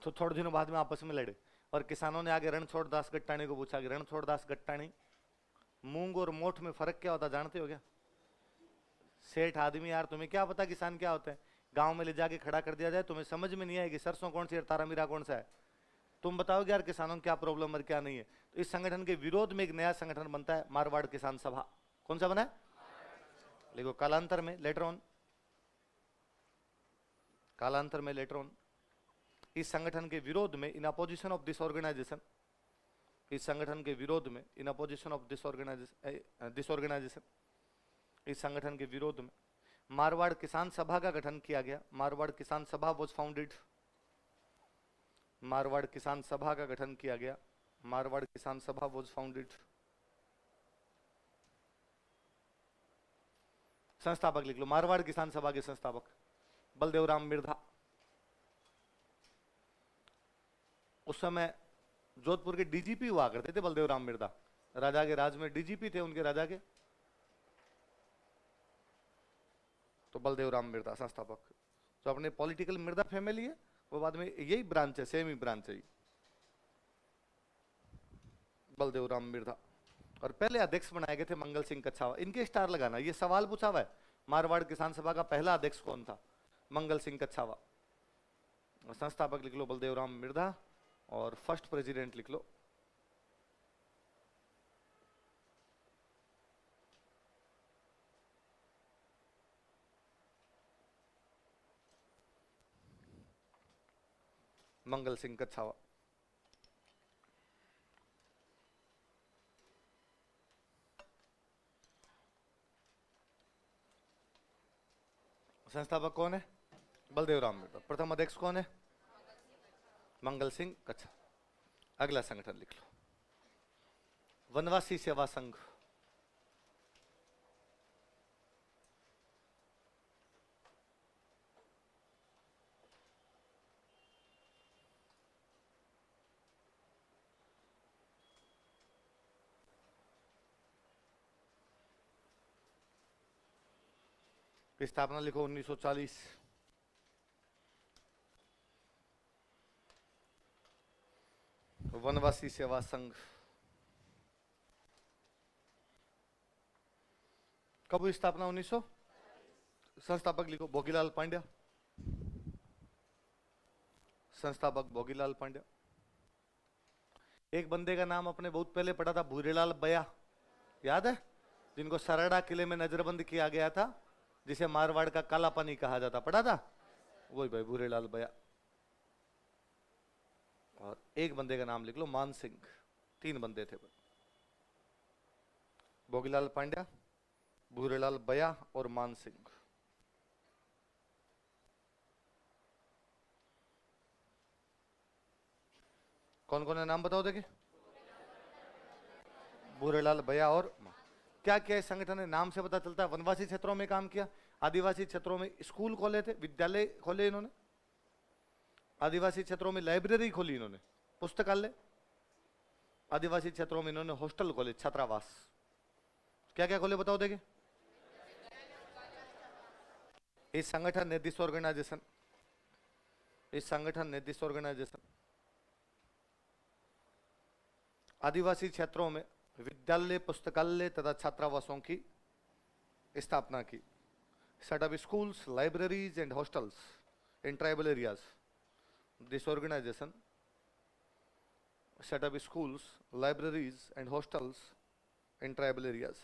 तो थोड़े दिनों बाद में आपस में लड़े और किसानों ने आगे रणछोड़ दास गट्टाणी को पूछा कि रणछोड़ दास गट्टाणी, मूंग और मोठ में फर्क क्या होता जानते हो क्या? सेठ आदमी यार, तुम्हें क्या पता किसान क्या होता है? गांव में ले जाके खड़ा कर दिया जाए, तुम्हें समझ में नहीं आएगी सरसों कौन सी है, तारा मीरा कौन सा है। तुम बताओगे यार किसानों को क्या प्रॉब्लम और क्या नहीं है। तो इस संगठन के विरोध में एक नया संगठन बनता है, मारवाड़ किसान सभा। कौन सा बना है? देखो कालांतर में, लेटर ऑन, कालांतर में, लेटर ऑन, इस संगठन के विरोध में, in opposition of this organisation, इस संगठन के विरोध में, in opposition of this organisation, इस संगठन के विरोध में मारवाड़ किसान सभा का गठन किया गया। मारवाड़ किसान सभा वॉज फाउंडेड, मारवाड़ किसान सभा का गठन किया गया। मारवाड़ किसान सभा वॉज फाउंडेड। संस्थापक लिख लो, मारवाड़ किसान सभा के संस्थापक बलदेवराम मिर्धा। उस समय जोधपुर के डीजीपी हुआ करते थे बलदेवराम मिर्धा, राजा के राज में डीजीपी थे उनके राजा के। तो बलदेवराम मिर्धा संस्थापक। जो अपने पॉलिटिकल मिर्धा फैमिली है वो बाद में यही ब्रांच है, सेम ही ब्रांच है बलदेवराम मिर्धा। और पहले अध्यक्ष बनाए गए थे मंगल सिंह कच्छावा। इनके स्टार लगाना, ये सवाल पूछा हुआ है, मारवाड़ किसान सभा का पहला अध्यक्ष कौन था? मंगल सिंह कच्छावा। संस्थापक लिख लो बलदेवराम मिर्धा और फर्स्ट प्रेसिडेंट लिख लो मंगल सिंह कच्छावा। संस्थापक कौन है? बलदेवराम मिर्धा। प्रथम अध्यक्ष कौन है? मंगल सिंह कच्छा। अगला संगठन लिख लो, वनवासी सेवा संघ। स्थापना लिखो 1940। वनवासी सेवा संघ कब हुई स्थापना? 1900। संस्थापक लिखो भोगीलाल पांड्या। संस्थापक भोगीलाल पांड्या। एक बंदे का नाम अपने बहुत पहले पढ़ा था, भूरेलाल बया, याद है? जिनको सरड़ा किले में नजरबंद किया गया था, जिसे मारवाड़ का काला पानी कहा जाता, पढ़ा था? वही भाई भूरेलाल बया। और एक बंदे का नाम लिख लो मान सिंह। 3 बंदे थे, भोगीलाल पांड्या, भूरेलाल बया और मान सिंह। कौन कौन है नाम बताओ देखे? भूरेलाल बया और क्या क्या इस संगठन ने? नाम से पता चलता है वनवासी क्षेत्रों में काम किया, आदिवासी क्षेत्रों में स्कूल खोले थे, विद्यालय खोले इन्होंने, आदिवासी क्षेत्रों में लाइब्रेरी खोली इन्होंने, पुस्तकालय, आदिवासी क्षेत्रों में इन्होंने हॉस्टल खोले, छात्रावास। क्या क्या खोले बताओ देखे? इस संगठन ने, दिस ऑर्गेनाइजेशन, इस संगठन ने, दिस ऑर्गेनाइजेशन आदिवासी क्षेत्रों में विद्यालय, पुस्तकालय तथा छात्रावासों की स्थापना की। Set up schools, libraries and hostels in tribal areas. This organisation set up schools, libraries and hostels in tribal areas.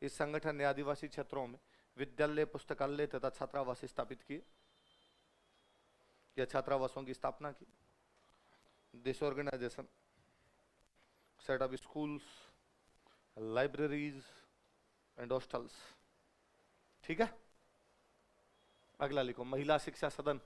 इस संगठन ने आदिवासी क्षेत्रों में विद्यालय, पुस्तकालय तथा छात्रावास स्थापित किए या छात्रावासों की स्थापना की। This organisation set up schools, libraries and hostels. ठीक है, अगला लिखो, महिला शिक्षा सदन।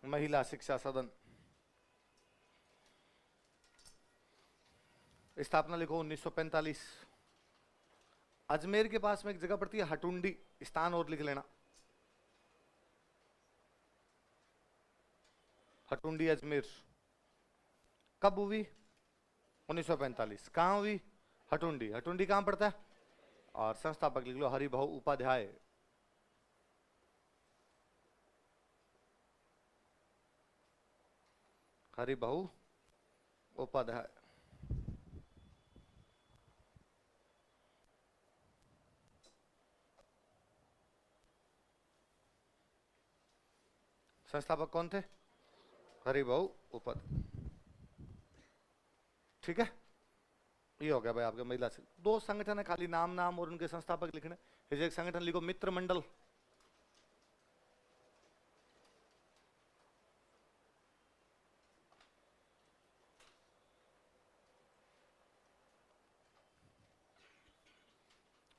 महिला शिक्षा सदन स्थापना लिखो 1945। अजमेर के पास में एक जगह पड़ती है हटुंडी, स्थान और लिख लेना। हटुंडी अजमेर। कब हुई? 1945। कहां हुई? हटुंडी। हटुंडी कहां पड़ता है? और संस्थापक लिख लो हरिभाऊ उपाध्याय। हरिभाऊ उपाध्याय। संस्थापक कौन थे? हरिभाऊ उपाध्याय। ठीक है, ये हो गया भाई आपके महिला से। दो संगठन है, खाली नाम नाम और उनके संस्थापक लिखने। एक संगठन लिखो मित्र मंडल।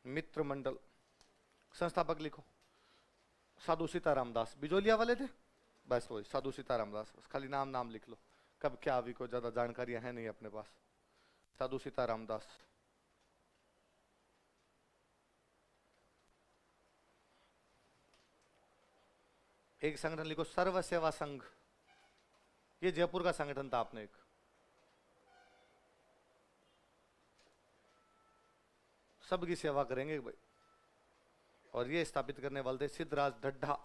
मित्र मंडल। संस्थापक लिखो साधु सीताराम दास। बिजोलिया वाले थे, बस वही साधु सीताराम दास। बस खाली नाम नाम लिख लो, कब क्या अभी को ज्यादा जानकारियां है नहीं अपने पास। साधु सीताराम दास। एक संगठन लिखो सर्व सेवा संघ। ये जयपुर का संगठन था आपने एक। सबकी सेवा करेंगे भाई। और ये स्थापित करने वाले थे सिद्धराज ढड्ढा।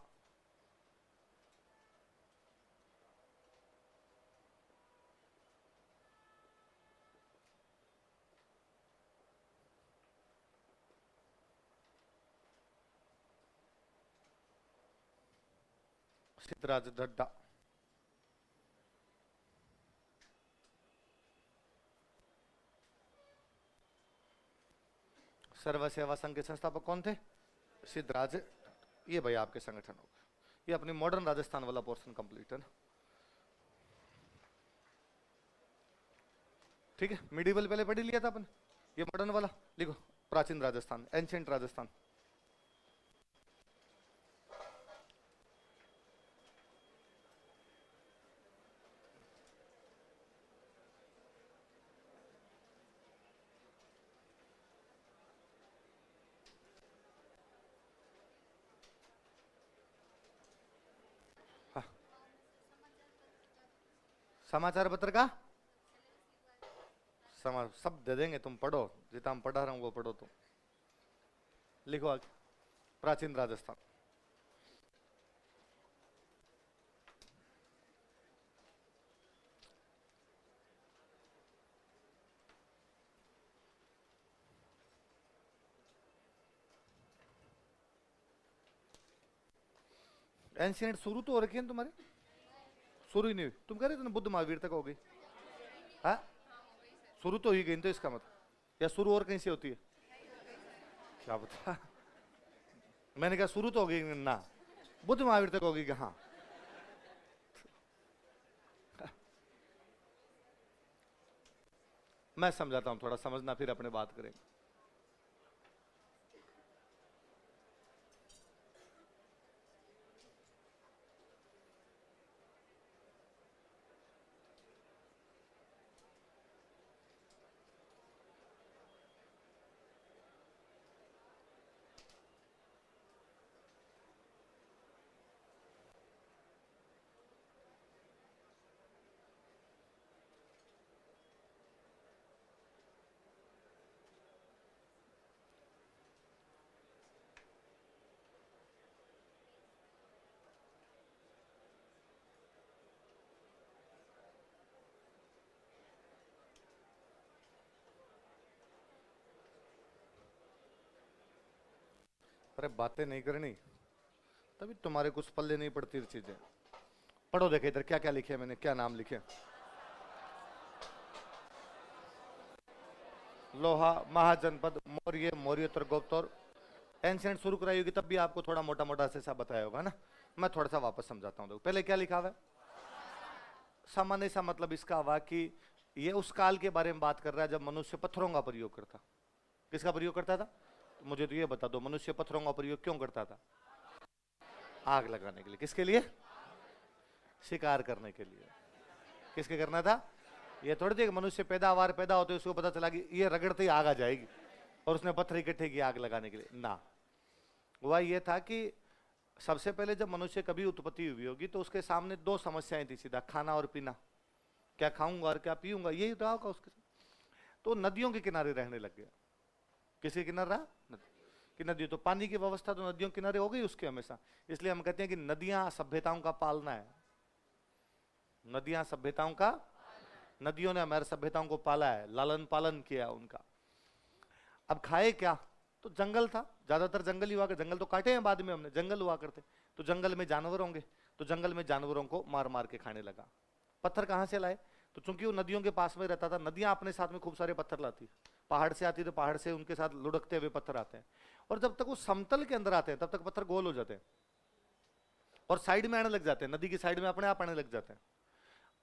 सिद्धराज ढड्ढा। सर्व सेवा संघ के संस्थापक कौन थे? सिद्धराज। ये भाई आपके संगठन हो गए। ये अपनी मॉडर्न राजस्थान वाला पोर्शन कंप्लीट है ना। ठीक है, मिडिवल पहले पढ़ लिया था अपन। ये मॉडर्न वाला लिखो प्राचीन राजस्थान, एंशिएंट राजस्थान। हाँ। समाचार पत्र का सब दे देंगे, तुम पढ़ो। जितना हम पढ़ा रहा हूं वो पढ़ो तुम। लिखो आगे प्राचीन राजस्थान। एंशिएंट शुरू तो हो रखी है तुम्हारे? शुरू ही नहीं हुई? तुम कह रहे थे ना बुद्ध महावीर तक हो गई। हाँ, शुरू तो ही गई तो इसका मतलब, या शुरू और कहीं से होती है? क्या बता। मैंने कहा शुरू तो हो गई ना, बुद्ध महावीर तक होगी कहाँ। मैं समझाता हूं, थोड़ा समझना फिर अपने बात करेंगे। अरे बातें नहीं करनी, तभी तुम्हारे कुछ पल्ले नहीं पड़ती चीजें। पढ़ो, देखे इधर क्या क्या लिखे मैंने, क्या नाम लिखे। लोहा, महाजनपद, मौर्य, मौर्योत्तर, गुप्त। एंशिएंट शुरू कराई होगी तब भी आपको थोड़ा मोटा मोटा से सा बताया होगा ना। मैं थोड़ा सा वापस समझाता हूँ। पहले क्या लिखा हुआ है? सामान्य सा मतलब इसका हुआ कि ये उस काल के बारे में बात कर रहा है जब मनुष्य पत्थरों का प्रयोग करता। किसका प्रयोग करता था? मुझे तो ये बता दो, मनुष्य पत्थरों का प्रयोग क्यों करता था? आग लगाने के लिए। किसके लिए? शिकार करने के लिए। किसके करना था? ये थोड़ी थी कि मनुष्य पैदावार पैदा होते उसको पता चला कि ये रगड़ते ही आग आ जाएगी और उसने पत्थर इकट्ठे किए आग लगाने के लिए ना। हुआ ये था कि सबसे पहले जब मनुष्य कभी उत्पत्ति हुई होगी तो उसके सामने दो समस्याएं थी सीधा, खाना और पीना। क्या खाऊंगा और क्या पीऊंगा, यही था होगा उसके। तो नदियों के किनारे रहने लग गया। किसके किनारे रहा? कि नदी, तो पानी की व्यवस्था तो नदियों के किनारे हो गई उसके हमेशा। इसलिए हम कहते हैं कि नदियां सभ्यताओं का पालना है। नदियां सभ्यताओं का, नदियों ने हमारे सभ्यताओं को पाला है, लालन पालन किया उनका। अब खाए क्या? तो जंगल था, ज्यादातर जंगल ही हुआ करते। जंगल तो काटे हैं बाद में हमने, जंगल हुआ करते। तो जंगल में जानवर होंगे, तो जंगल में जानवरों को मार मार के खाने लगा। पत्थर कहां से लाए? तो चूंकि वो नदियों के पास में रहता था, नदियां अपने साथ में खूब सारे पत्थर लाती। पहाड़ से आती तो पहाड़ से उनके साथ लुढ़कते हुए पत्थर आते हैं। और जब तक वो समतल के अंदर आते हैं तब तक पत्थर गोल हो जाते हैं और साइड में आने लग जाते हैं, नदी की साइड में अपने आप आने लग जाते हैं।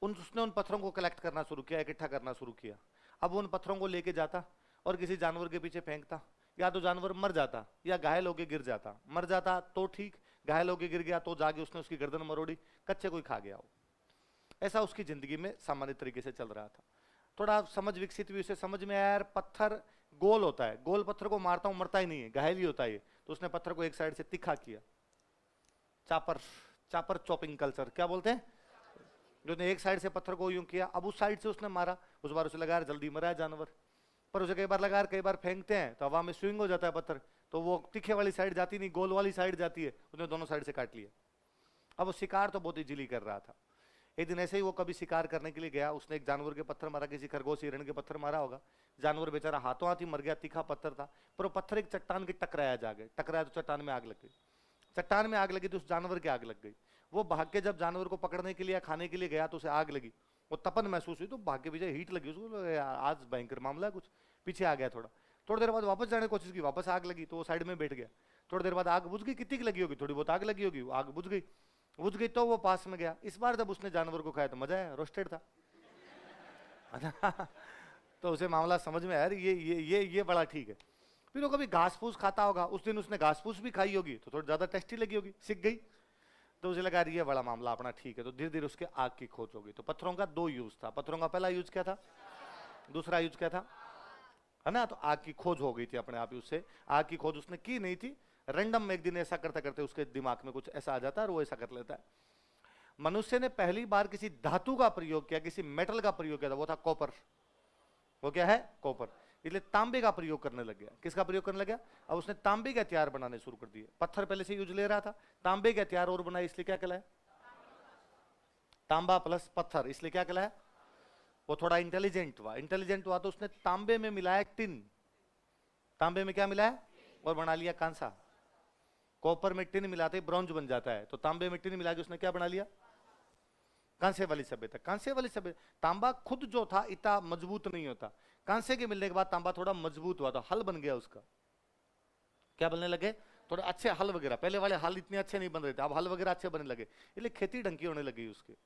उसने उन पत्थरों को कलेक्ट करना शुरू किया, इकट्ठा करना शुरू किया। अब वो उन पत्थरों को लेके जाता और किसी जानवर के पीछे फेंकता। या तो जानवर मर जाता या घायल होके गिर जाता। मर जाता तो ठीक, घायल होके गिर गया तो जाके उसने उसकी गर्दन मरोड़ी, कच्चे कोई खा गया हो। ऐसा उसकी जिंदगी में सामान्य तरीके से चल रहा था। थोड़ा समझ विकसित हुई, उसे समझ में आया यार पत्थर गोल होता है, गोल पत्थर को मारता हूं मरता ही नहीं है, घायल ही होता है। तो उसने पत्थर को एक साइड से तिखा किया। चापर, चापर चॉपिंग कल्चर क्या बोलते हैं? जो ने एक साइड से पत्थर को यूं किया, अब उस साइड से उसने मारा। उस बार उसे लगा यार जल्दी मरा है जानवर, पर उसे कई बार लगा, कई बार फेंकते हैं तो हवा में स्विंग हो जाता है पत्थर, तो वो तीखे वाली साइड जाती नहीं, गोल वाली साइड जाती है। उसने दोनों साइड से काट लिया। अब वो शिकार तो बहुत इजीली कर रहा था। एक दिन ऐसे ही वो कभी शिकार करने के लिए गया, उसने एक जानवर के पत्थर मारा, किसी खरगोश हिरण के पत्थर मारा होगा। जानवर बेचारा हाथों हाथ ही मर गया, तीखा पत्थर था। पर वो पत्थर एक चट्टान के टकराया जाके, टकराया तो चट्टान में आग लग गई। चट्टान में आग लगी तो उस जानवर के आग लग गई। वो भाग के जब जानवर को पकड़ने के लिए खाने के लिए गया तो उसे आग लगी, वो तपन महसूस हुई तो भाग के पीछे हीट लगी उसको, आज भयंकर मामला है कुछ, पीछे आ गया। थोड़ी देर बाद वापस जाने की कोशिश की, वापस आग लगी तो वो साइड में बैठ गया। थोड़ी देर बाद आग बुझ गई, कितनी की लगी होगी, थोड़ी बहुत आग लगी होगी, आग बुझ गई। बुझ गई तो वो पास में गया। इस बार जब उसने जानवर को खाया तो मजा आया, रोस्टेड था। तो उसे मामला समझ में आया, ये बड़ा ठीक है। फिर वो कभी घास फूस खाता होगा, उस दिन उसने घास फूस भी खाई होगी तो थोड़ी ज्यादा टेस्टी लगी होगी, सीख गई। तो उसे लगा ये बड़ा मामला अपना ठीक है, तो धीरे धीरे उसके आग की खोज होगी। तो पत्थरों का दो यूज था। पत्थरों का पहला यूज क्या था? दूसरा यूज क्या था? है ना? तो आग की खोज हो गई थी अपने आप ही उससे। आग की खोज उसने की नहीं थी, रैंडम एक दिन ऐसा करते करते उसके दिमाग में कुछ ऐसा आ जाता है और वो ऐसा कर लेता है। मनुष्य ने पहली बार किसी धातु का प्रयोग किया, किसी मेटल का प्रयोग किया था, वो था कॉपर। वो क्या है? कॉपर। इसलिए तांबे का प्रयोग करने लग गया। किसका प्रयोग करने लग गया? अब उसने तांबे के हथियार बनाने शुरू कर दिए। पत्थर पहले से यूज ले रहा था, तांबे के हथियार और बनाए, इसलिए क्या कहलाया? तांबा प्लस पत्थर, इसलिए क्या कहलाया? वो थोड़ा इंटेलिजेंट हुआ। इंटेलिजेंट हुआ तो उसने तांबे में मिलाया टिन। तांबे में क्या मिलाया? और बना लिया कांसा। कॉपर में टिन मिलाते ही ब्रॉन्ज बन जाता है, तो तांबे में टिन मिला के उसने क्या बना लिया? कांसे वाली सभ्यता। कांसे वाली सभ्यता। तांबा खुद जो था इतना मजबूत नहीं होता, कांसे के मिलने के बाद तांबा थोड़ा मजबूत हुआ, तो हल बन गया उसका। क्या बनने लगे? थोड़े अच्छे हल वगैरह। पहले वाले हल इतने अच्छे नहीं बन रहे थे, अब हल वगैरह अच्छे बनने लगे। इसलिए खेती ढंकी होने लगी उसकी।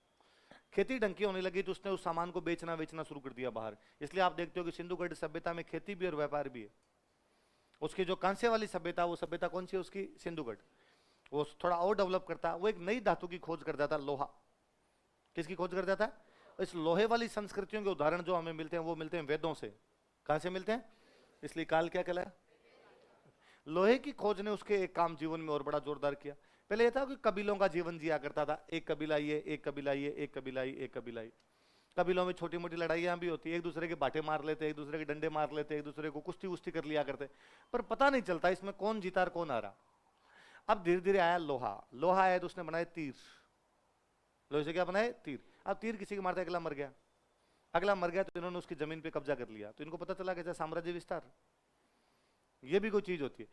खेती ढंकी होने लगी तो उसने उस सामान को बेचना बेचना शुरू कर दिया बाहर। इसलिए आप देखते हो कि सिंधु घाटी सभ्यता में खेती भी और व्यापार भी है। उसकी जो कांसे वाली सभ्यता, वो सभ्यता कौन सी है उसकी? सिंधु घाटी। वो थोड़ा और डेवलप करता, वो एक नई धातु की खोज करता था, लोहा। किसकी खोज करता था? इस लोहे वाली संस्कृतियों के उदाहरण जो हमें मिलते हैं वो मिलते हैं वेदों से। कहां से मिलते हैं? इसलिए काल क्या कहलाया? लोहे की खोज ने उसके एक काम जीवन में और बड़ा जोरदार किया। पहले यह था कि कबीलों का जीवन जिया करता था, एक कबीला ये, एक कबीला ये, एक कबीला ये, एक कबीला ये। कबीलों में छोटी मोटी लड़ाइयां भी होती, एक दूसरे के बाटे मार लेते, एक दूसरे के डंडे मार लेते, एक दूसरे को कुश्ती उश्ती कर लिया करते, पर पता नहीं चलता इसमें कौन जीता और कौन आ रहा। अब धीरे धीरे आया लोहा। लोहा आया तो उसने बनाए तीर। लोहे से क्या बनाए? तीर। अब तीर किसी के मारते अगला मर गया, अगला मर गया तो इन्होंने उसकी जमीन पे कब्जा कर लिया। तो इनको पता चला कैसे साम्राज्य विस्तार, ये भी कोई चीज होती है।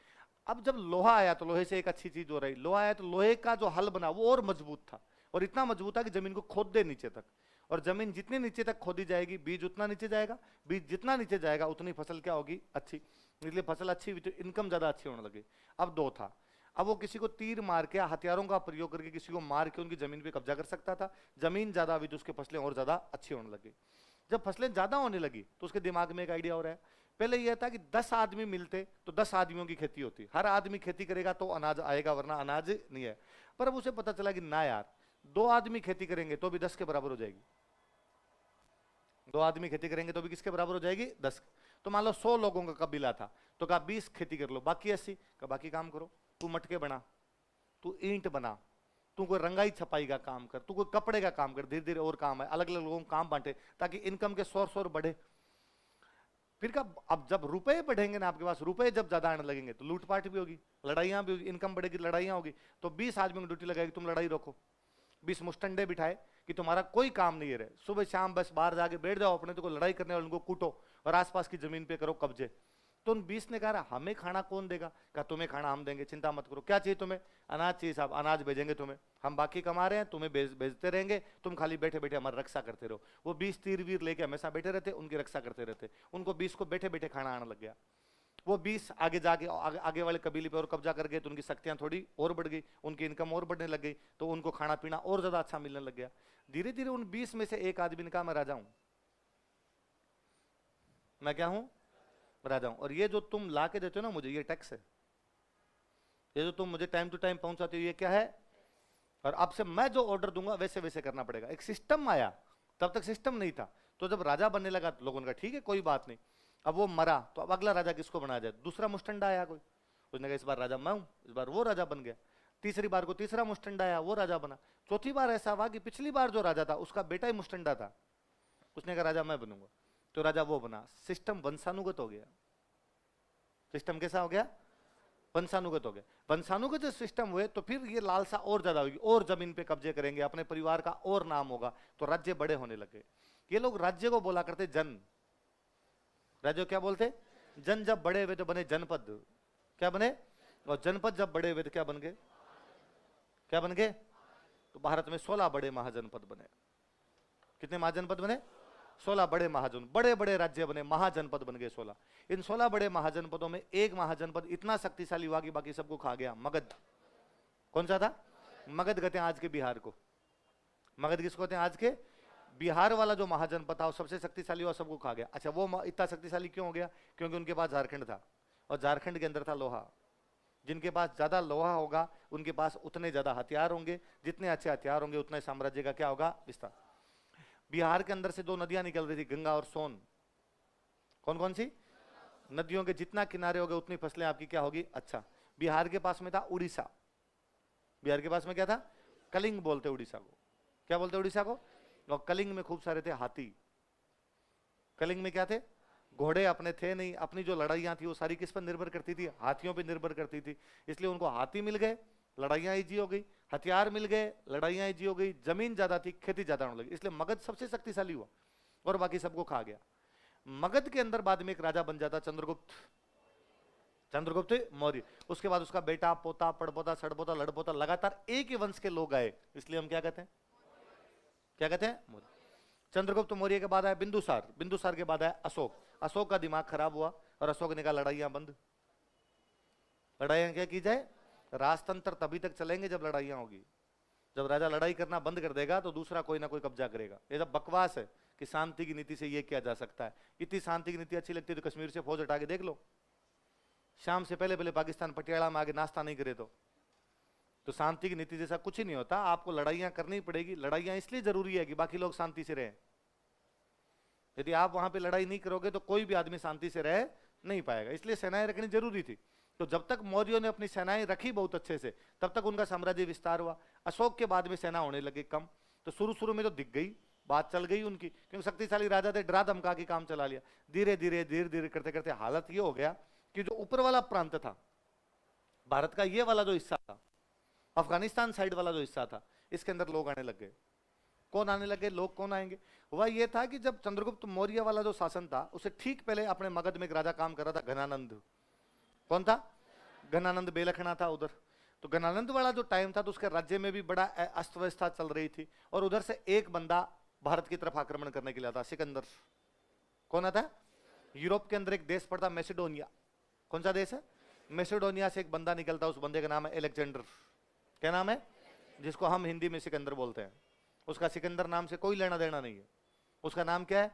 अब जब लोहा आया तो लोहे से एक अच्छी चीज हो रही, लोहा आया तो लोहे का जो हल बना वो और मजबूत था, और इतना मजबूत था कि जमीन को खोद दे नीचे तक, और जमीन जितनी नीचे तक खोदी जाएगी बीज उतना नीचे जाएगा, बीज जितना नीचे जाएगा उतनी फसल क्या होगी, अच्छी। इसलिए फसल अच्छी हुई तो इनकम ज्यादा अच्छी होने लगी। अब दो था, अब वो किसी को तीर मार के हथियारों का प्रयोग करके किसी को मार के उनकी जमीन पे कब्जा कर सकता था। जमीन ज्यादा हुई तो उसकी फसलें और ज्यादा अच्छी होने लगी। जब फसलें ज्यादा होने लगी तो उसके दिमाग में एक आइडिया हो रहा है। पहले यह था कि 10 आदमी मिलते तो 10 आदमियों की खेती होती, हर आदमी खेती करेगा तो अनाज आएगा, वरना अनाज नहीं है। पर अब उसे पता चला कि ना यार, 2 आदमी खेती करेंगे तो भी 10 के बराबर हो जाएगी, 2 आदमी खेती करेंगे तो भी किसके बराबर हो जाएगी, 10। तो मान लो 100 लोगों का कबीला था, तो कहा 20 खेती कर लो, बाकी 80 का बाकी काम करो। तू मटके बना, तू ईंट बना, तू कोई रंगाई छपाई का काम कर, तू कोई कपड़े का काम कर, धीरे धीरे और काम है, अलग अलग लोगों को काम बांटे ताकि इनकम के सोर्स और बढ़े। फिर का अब जब रुपए बढ़ेंगे ना आपके पास, रुपए जब ज्यादा आने लगेंगे तो लूटपाट भी होगी, लड़ाइयां भी होगी, इनकम बढ़ेगी, लड़ाइयां होगी। तो 20 आदमियों की ड्यूटी लगाएगी, तुम लड़ाई रोको। 20 मुस्टंडे बिठाए कि तुम्हारा कोई काम नहीं है, सुबह शाम बस बाहर जाके बैठ जाओ अपने, तो कोई लड़ाई करने वाले उनको कूटो और आसपास की जमीन पे करो कब्जे। तो उन 20 ने कहा हमें खाना कौन देगा, कहा तुम्हें खाना हम देंगे, चिंता मत करो। क्या चाहिए तुम्हें, अनाज चाहिए साहब, अनाज भेजेंगे तुम्हें, हम बाकी कमा रहे हैं, तुम्हें भेजते रहेंगे, तुम खाली बैठे बैठे हमारी रक्षा करते रहो। वो 20 तीर वीर लेके हमेशा बैठे रहते, उनकी रक्षा करते रहते। उनको 20 को बैठे बैठे खाना आने लग गया। वो 20 आगे जाके आगे वाले कबीले पे और कब्जा कर गए, तो उनकी शक्तियां थोड़ी और बढ़ गई, उनकी इनकम और बढ़ने लग गई, तो उनको खाना पीना और ज्यादा अच्छा मिलने लग गया। धीरे धीरे उन 20 में से एक आदमी ने कहा मैं राजा हूं, मैं क्या हूं, राजा हूं, और ये जो तुम ला के देते हो ना मुझे, ये टैक्स है, ये जो तुम मुझे टाइम टू टाइम पहुंचाते हो ये क्या है, और अब से मैं जो ऑर्डर दूंगा वैसे वैसे करना पड़ेगा। एक सिस्टम आया, तब तक सिस्टम नहीं था। तो जब राजा बनने लगा तो लोगों ने कहा ठीक है कोई बात नहीं। अब वो मरा तो अब अगला राजा किसको बनाया जाए, दूसरा मुस्टंडा आया कोई, उसने कहा इस बार राजा मैं हूं, इस बार वो राजा बन गया। तीसरी बार को तीसरा मुस्टंडा आया, वो राजा बना। चौथी बार ऐसा हुआ कि पिछली बार जो राजा था उसका बेटा ही मुस्टंडा था, उसने कहा राजा मैं बनूंगा, तो राजा वो बना। सिस्टम वंशानुगत हो गया। सिस्टम कैसा हो गया, वंशानुगत हो गया। वंशानुगत जो सिस्टम हुए तो फिर ये लालसा और ज्यादा होगी, और जमीन पे कब्जे करेंगे, अपने परिवार का और नाम होगा, तो राज्य बड़े होने लगे। ये लोग राज्य को बोला करते जन, राज्य को क्या बोलते, जन। जब बड़े हुए तो बने जनपद, क्या बने, और जनपद जब बड़े हुए तो क्या बन गए, क्या बन गए। तो भारत में 16 बड़े महाजनपद बने। कितने महाजनपद बने, 16 बड़े महाजन, बड़े बड़े राज्य बने, महाजनपद बन गए 16। इन 16 बड़े महाजनपदों में एक महाजनपद इतना शक्तिशाली हुआ कि बाकी सबको खा गया, मगध। कौन सा था, मगध कहते हैं आज के बिहार को। मगध किसको कहते हैं, आज के बिहार वाला जो महाजनपद था वो सबसे शक्तिशाली हुआ, सबको खा गया। अच्छा वो इतना शक्तिशाली क्यों हो गया, क्योंकि उनके पास झारखंड था, और झारखंड के अंदर था लोहा। जिनके पास ज्यादा लोहा होगा उनके पास उतने ज्यादा हथियार होंगे, जितने अच्छे हथियार होंगे उतने साम्राज्य का क्या होगा, विस्तार। बिहार के अंदर से 2 नदियां निकल रही थी, गंगा और सोन। कौन कौन सी नदियों के जितना किनारे हो गए उतनी फसलें आपकी क्या होगी, अच्छा। बिहार के पास में था उड़ीसा, बिहार के पास में क्या था, कलिंग बोलते उड़ीसा को, क्या बोलते उड़ीसा को। और कलिंग में खूब सारे थे हाथी, कलिंग में क्या थे, घोड़े अपने थे नहीं, अपनी जो लड़ाइयां थी वो सारी किस पर निर्भर करती थी, हाथियों पर निर्भर करती थी। इसलिए उनको हाथी मिल गए, लड़ाइयां इजी हो गई, हथियार मिल गए, लड़ाइयां इजी हो गई, जमीन ज्यादा थी, खेती ज्यादा होने लगी, इसलिए मगध सबसे शक्तिशाली हुआ और बाकी सबको खा गया। मगध के अंदर बाद में एक राजा बन जाता चंद्रगुप्त, चंद्रगुप्त मौर्य। उसके बाद उसका बेटा, पोता, पड़पोता, सड़पोता, लड़पोता, लगातार एक ही वंश के लोग आए, इसलिए हम क्या कहते हैं, क्या कहते हैं, मौर्य। चंद्रगुप्त मौर्य के बाद आया बिंदुसार, बिंदुसार के बाद आया अशोक। अशोक का दिमाग खराब हुआ और अशोक ने कहा लड़ाइयां बंद, लड़ाइयां क्या की जाए, राजतंत्र तभी तक चलेंगे जब लड़ाइयां होगी। जब राजा लड़ाई करना बंद कर देगा तो दूसरा कोई ना कोई कब्जा करेगा। ये सब बकवास है कि शांति की नीति से ये किया जा सकता है। इतनी शांति की नीति अच्छी लगती है तो कश्मीर से फौज हटा के देख लो, शाम से पहले पहले पाकिस्तान पटियाला में आगे नाश्ता नहीं करे तो शांति की नीति जैसा कुछ ही नहीं होता। आपको लड़ाइयां करनी पड़ेगी, लड़ाइयां इसलिए जरूरी है कि बाकी लोग शांति से रहें। यदि आप वहां पे लड़ाई नहीं करोगे तो कोई भी आदमी शांति से रह नहीं पाएगा, इसलिए सेनाएं रखनी जरूरी थी। तो जब तक मौर्यों ने अपनी सेनाएं रखी बहुत अच्छे से, तब तक उनका साम्राज्य विस्तार हुआ। अशोक के बाद में सेना होने लगी कम, तो शुरू शुरू में तो दिख गई, बात चल गई उनकी, क्योंकि शक्तिशाली राजा थे, डरा धमका के काम चला लिया। धीरे धीरे धीरे धीरे करते करते हालत ये हो गया कि जो ऊपर वाला प्रांत था भारत का, ये वाला जो हिस्सा था, अफगानिस्तान साइड वाला जो हिस्सा था, इसके अंदर लोग आने लग गए। कौन आने लगे, लोग कौन आएंगे, वह ये था कि जब चंद्रगुप्त मौर्य वाला जो शासन था उसे ठीक पहले अपने मगध में एक राजा काम कर रहा था, घनानंद। कौन था, घनानंद बेलखना था उधर। तो घनानंद वाला जो टाइम था तो उसके राज्य में भी बड़ा अस्त व्यवस्था चल रही थी, और उधर से एक बंदा भारत की तरफ आक्रमण करने के लिए आता, सिकंदर। कौन आता? यूरोप के अंदर एक देश पड़ता मैसेडोनिया। कौन सा देश है? मैसेडोनिया से एक बंदा निकलता, उस बंदे का नाम है अलेक्जेंडर। क्या नाम है? जिसको हम हिंदी में सिकंदर बोलते हैं। उसका सिकंदर नाम से कोई लेना देना नहीं है। उसका नाम क्या है?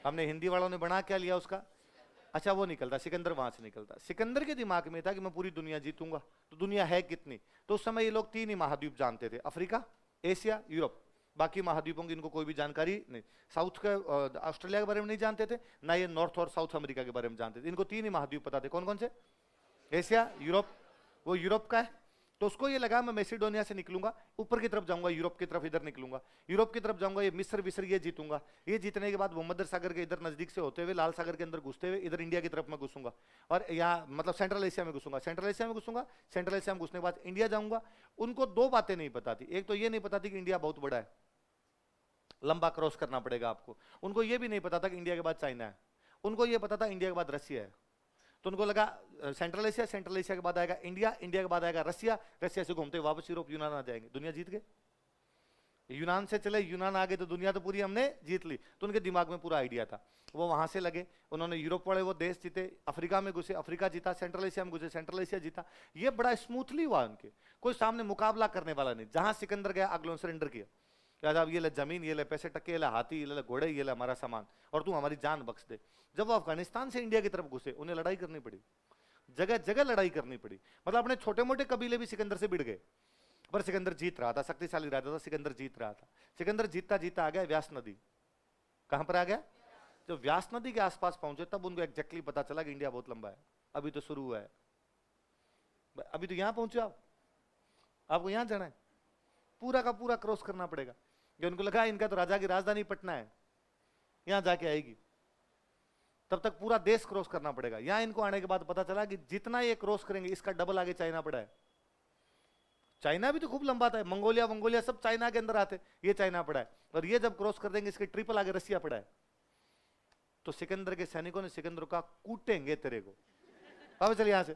हमने हिंदी वालों ने बना क्या लिया उसका? अच्छा, वो निकलता सिकंदर, वहां से निकलता। सिकंदर के दिमाग में था कि मैं पूरी दुनिया जीतूंगा। तो दुनिया है कितनी? तो उस समय ये लोग 3 ही महाद्वीप जानते थे, अफ्रीका, एशिया, यूरोप। बाकी महाद्वीपों की इनको कोई भी जानकारी नहीं। साउथ के ऑस्ट्रेलिया के बारे में नहीं जानते थे, ना ये नॉर्थ और साउथ अमेरिका के बारे में जानते थे। इनको 3 ही महाद्वीप पता थे। कौन कौन से? Asia, Europe. वो यूरोप का है। तो उसको ये लगा मैं मैसेडोनिया से निकलूंगा, ऊपर की तरफ जाऊंगा, यूरोप की तरफ इधर निकलूंगा, यूरोप की तरफ जाऊंगा, ये मिस्र विस्र ये जीतूंगा। ये जीतने के बाद भूमध्य सागर के इधर नजदीक से होते हुए लाल सागर के अंदर घुसते हुए इधर इंडिया की तरफ मैं घुसूंगा, और यहाँ मतलब सेंट्रल एशिया में घुसूंगा। सेंट्रल एशिया में घुसूंगा, सेंट्रल एशिया में घुसने के बाद इंडिया जाऊंगा। उनको 2 बातें नहीं पता थी। एक तो ये नहीं पता थी कि इंडिया बहुत बड़ा है, लंबा क्रॉस करना पड़ेगा आपको। उनको ये भी नहीं पता था कि इंडिया के बाद चाइना है। उनको ये पता था इंडिया के बाद रशिया है। तो उनको लगा सेंट्रल एशिया, सेंट्रल एशिया के बाद आएगा इंडिया, इंडिया के बाद आएगा रशिया, रशिया से घूमते वापस यूरोप यूनान आ जाएंगे, दुनिया जीत गए। यूनान से चले, यूनान आ गए तो दुनिया तो पूरी हमने जीत ली। तो उनके दिमाग में पूरा आइडिया था। वो वहां से लगे, उन्होंने यूरोप वाले वो देश जीते, अफ्रीका में घुसे, अफ्रीका जीता, सेंट्रल एशिया में घुसे, सेंट्रल एशिया जीता। ये बड़ा स्मूथली हुआ उनके, कोई सामने मुकाबला करने वाला नहीं। जहां सिकंदर गया अगलों सरेंडर किया, अब ये ले जमीन, ये ले पैसे टक्के, ये ले हाथी, ये ले घोड़े, ये ले हमारा सामान, और तू हमारी जान बख्श दे। जब वो अफगानिस्तान से इंडिया की तरफ घुसे, उन्हें लड़ाई करनी पड़ी, जगह जगह लड़ाई करनी पड़ी। मतलब अपने छोटे मोटे कबीले भी सिकंदर से भिड़ गए, पर सिकंदर जीत रहा था, शक्तिशाली राजा था, सिकंदर जीत रहा था। सिकंदर जीतता जीतता आ गया व्यास नदी। कहां पर आ गया? जब व्यास नदी के आसपास पहुंचे तब उनको एग्जैक्टली पता चला कि इंडिया बहुत लंबा है, अभी तो शुरू हुआ है, अभी तो यहां पहुंचे आप, आपको यहां जाना है, पूरा का पूरा क्रॉस करना पड़ेगा। उनको लगा इनका तो राजा की राजधानी पटना है, यहां जाके आएगी, तब तक पूरा देश क्रॉस करना पड़ेगा। यहां इनको आने के बाद पता चला कि जितना ये क्रॉस करेंगे इसका डबल आगे चाइना पड़ा है। चाइना भी तो खूब लंबा था, मंगोलिया मंगोलिया सब चाइना के अंदर आते, ये चाइना पड़ा है, और ये जब क्रॉस कर देंगे इसके ट्रिपल आगे रसिया पड़ा है। तो सिकंदर के सैनिकों ने सिकंदर का कूटेंगे तेरे को, वापस चले यहां से।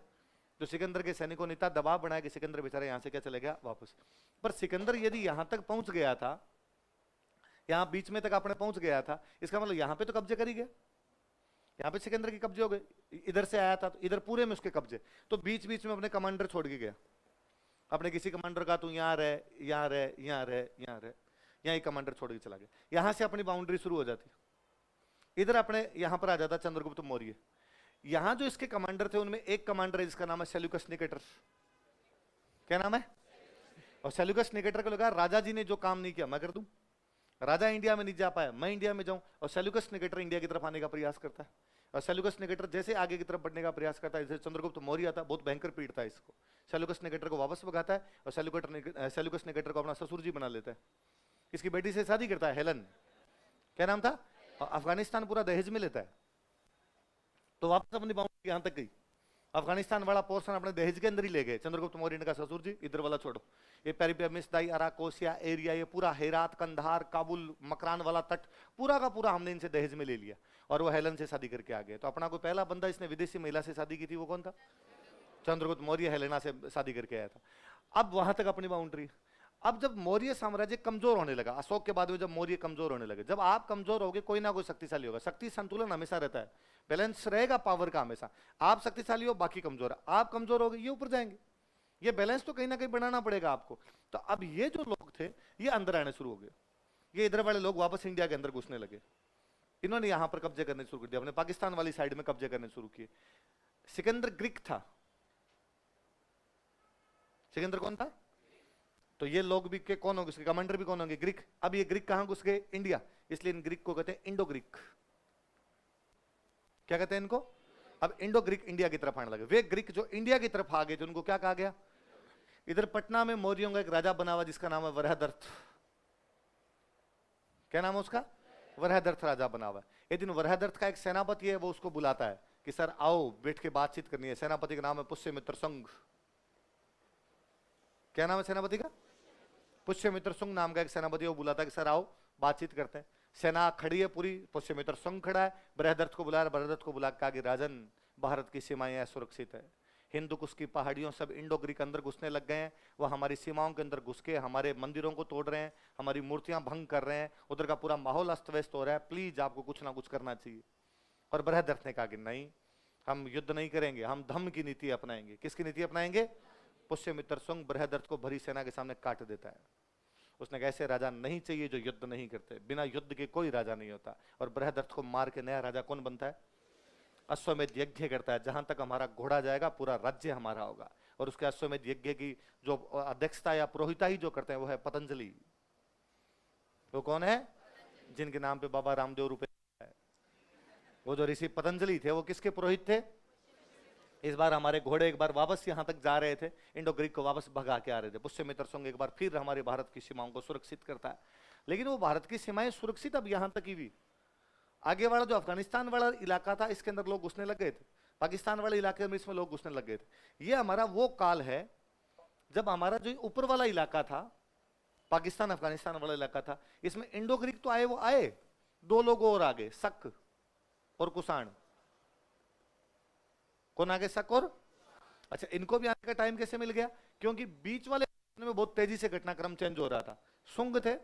तो सिकंदर के सैनिकों ने इतना दबाव बनाया कि सिकंदर बेचारा यहां से क्या चले गया वापस। पर सिकंदर यदि यहां तक पहुंच गया था, यहां बीच में तक आपने पहुंच गया था, इसका मतलब यहां पे तो कब्जे कर ही गया, यहां पे सिकंदर के कब्जे हो गए। इधर से आया था तो इधर पूरे में उसके कब्जे, तो बीच बीच में अपने कमांडर छोड़ के गया। अपने किसी कमांडर का तू यहां रह, यहां रह, यहां रह, यहां रह, यहां कमांडर छोड़ के चला गया। यहां से अपनी बाउंड्री शुरू हो जाती, इधर अपने यहां पर आ जाता चंद्रगुप्त मौर्य। यहां जो इसके कमांडर थे उनमें एक कमांडर है जिसका नाम है सेल्यूकस निकेटर। क्या नाम है? और सेल्यूकस निकेटर को लगा राजा जी ने जो काम नहीं किया मैं कर दूं, राजा इंडिया में नहीं जा पाया मैं इंडिया में जाऊं। और सेल्यूकस निकेटर इंडिया की तरफ आने का प्रयास करता है, और सेल्यूकस निकेटर जैसे आगे की तरफ बढ़ने का प्रयास करता है, जैसे चंद्रगुप्त मौर्य आता है, बहुत भयंकर पीड़ता है इसको। सेल्यूकस निकेटर को वापस भगाता है, और सेल्यूकस निकेटर को अपना ससुर जी बना लेता है। इसकी बेटी से शादी करता है, हेलन, क्या नाम था, और अफगानिस्तान पूरा दहेज में लेता है। तो वापस अपनी बाउंड्री यहां तक गई, अफगानिस्तान वाला पोर्शन अपने दहेज के अंदर ही ले गए। चंद्रगुप्त मौर्य ने कहा ससुर जी इधर वाला छोड़ो, ये पेरिपेमिस दाई अराकोसिया एरिया, ये पूरा हेरात, कंधार, काबुल, मकरान वाला तट पूरा का पूरा हमने इनसे दहेज में ले लिया, और वो हेलन से शादी करके आ गए। तो अपना कोई पहला बंदा इसने विदेशी महिला से शादी की थी, वो कौन था? चंद्रगुप्त मौर्य हेलेना से शादी करके आया था। अब वहां तक अपनी बाउंड्री। अब जब मौर्य साम्राज्य कमजोर होने लगा, अशोक के बाद में जब मौर्य कमजोर होने लगे, जब आप कमजोर होगे कोई ना कोई शक्तिशाली होगा। शक्ति संतुलन हमेशा रहता है, बैलेंस रहेगा पावर का हमेशा। आप शक्तिशाली हो, बाकी कमजोर है, आप कमजोर हो गए, ये ऊपर जाएंगे। ये बैलेंस तो कहीं ना कहीं बनाना पड़ेगा आपको। तो अब ये जो लोग थे ये अंदर आने शुरू हो गए, ये इधर वाले लोग वापस इंडिया के अंदर घुसने लगे। इन्होंने यहां पर कब्जे करने शुरू कर दिया, अपने पाकिस्तान वाली साइड में कब्जे करने शुरू किए। सिकंदर ग्रीक था। सिकंदर कौन था? तो ये लोग भी के कौन होंगे, उसके कमांडर भी कौन होंगे? ग्रीक। अब ये ग्रीक कहां घुस गए? इंडिया। इसलिए इन ग्रीक को कहते हैं इंडो ग्रीक। क्या कहते हैं इनको? अब इंडो ग्रीक इंडिया की तरफ आने लगे। वे ग्रीक जो इंडिया की तरफ आ गए थे उनको क्या कहा गया? इधर पटना में मौर्यों का एक राजा बना हुआ जिसका नाम है वरहदर्थ। क्या नाम है उसका? वरहदर्थ राजा बना हुआ है। एक दिन वरहदर्थ का एक सेनापति है, वो उसको बुलाता है कि सर आओ बैठ के बातचीत करनी है। सेनापति का नाम है पुष्यमित्र संघ। क्या नाम है सेनापति का? पुष्यमित्र संघ नाम का एक सेनापति, वो बुलाता है कि सर आओ बातचीत करते हैं। सेना खड़ी है पूरी, पुष्यमित्र संघ खड़ा है, बृहदर्थ को बुलाया, बृहदर्थ को बुला कहा कि राजन भारत की सीमाएं असुरक्षित है, हिंदू कुश की पहाड़ियों सब इंडो ग्रीक अंदर घुसने लग गए हैं, वो हमारी सीमाओं के अंदर घुस के हमारे मंदिरों को तोड़ रहे हैं, हमारी मूर्तियां भंग कर रहे हैं, उधर का पूरा माहौल अस्त व्यस्त हो रहा है, प्लीज आपको कुछ ना कुछ करना चाहिए। और बृहदरथ ने कहा कि नहीं, हम युद्ध नहीं करेंगे, हम धम्म की नीति अपनाएंगे। किसकी नीति अपनाएंगे? पुष्यमित्र शुंग बृहदरथ को भरी सेना के सामने काट देता है। उसने कहा ऐसे राजा नहीं चाहिए जो युद्ध नहीं करते, बिना युद्ध के कोई राजा नहीं होता। और बृहदरथ को मार के नया राजा कौन बनता है? अश्वमेध यज्ञ करता है, जहां तक हमारा घोड़ा जाएगा पूरा राज्य हमारा होगा। और उसके अश्वमेध यज्ञ की जो अध्यक्षता या पुरोहिता ही जो करते हैं वो है पतंजलि। वो कौन है? जिनके नाम पे बाबा रामदेव रुपए है। वो जो ऋषि पतंजलि थे वो किसके पुरोहित थे? इस बार हमारे घोड़े एक बार वापस यहां तक जा रहे थे, इंडो ग्रीक को वापस भगा के आ रहे थे। पुष्यमित्र शुंग एक बार फिर हमारे भारत की सीमाओं को सुरक्षित करता है। लेकिन वो भारत की सीमाएं सुरक्षित अब यहां तक ही भी, आगे वाला जो अफगानिस्तान वाला इलाका था इसके अंदर लोग घुसने लग गए थे, पाकिस्तान वाले इलाके में इसमें लोग घुसने लग गए थे। ये हमारा वो काल है जब हमारा जो ऊपर वाला इलाका था, पाकिस्तान अफगानिस्तान वाला इलाका था, इसमें इंडो ग्रीक तो आए, वो आए, दो लोग और आ गए, शक और कुषाण। कौन आगे? शक और, अच्छा, इनको भी आने का टाइम कैसे मिल गया? क्योंकि बीच वाले में बहुत तेजी से घटनाक्रम चेंज हो रहा था। शुंग थे,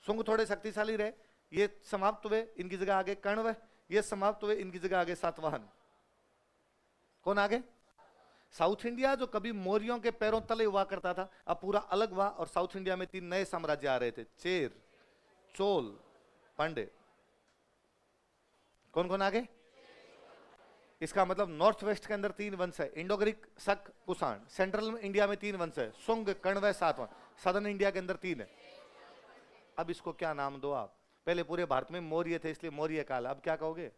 शुंग थोड़े शक्तिशाली रहे, ये समाप्त हुए, इनकी जगह आगे कण्व, ये समाप्त हुए, इनकी जगह आगे सातवाहन। कौन आगे? साउथ इंडिया जो कभी मौर्यों के पैरों तले हुआ करता था अब पूरा अलग हुआ, और साउथ इंडिया में 3 नए साम्राज्य आ रहे थे, चेर, चोल, पांडे। कौन कौन आगे? इसका मतलब नॉर्थ वेस्ट के अंदर 3 वंश है, इंडो ग्रीक, शक, कुषाण। सेंट्रल इंडिया में 3 वंश है, शुंग, कण्व, सातवाहन। सदर्न इंडिया के अंदर 3 है। अब इसको क्या नाम दो आप? पहले पूरे भारत में मौर्य थे इसलिए मौर्य काल, अब क्या कहोगे?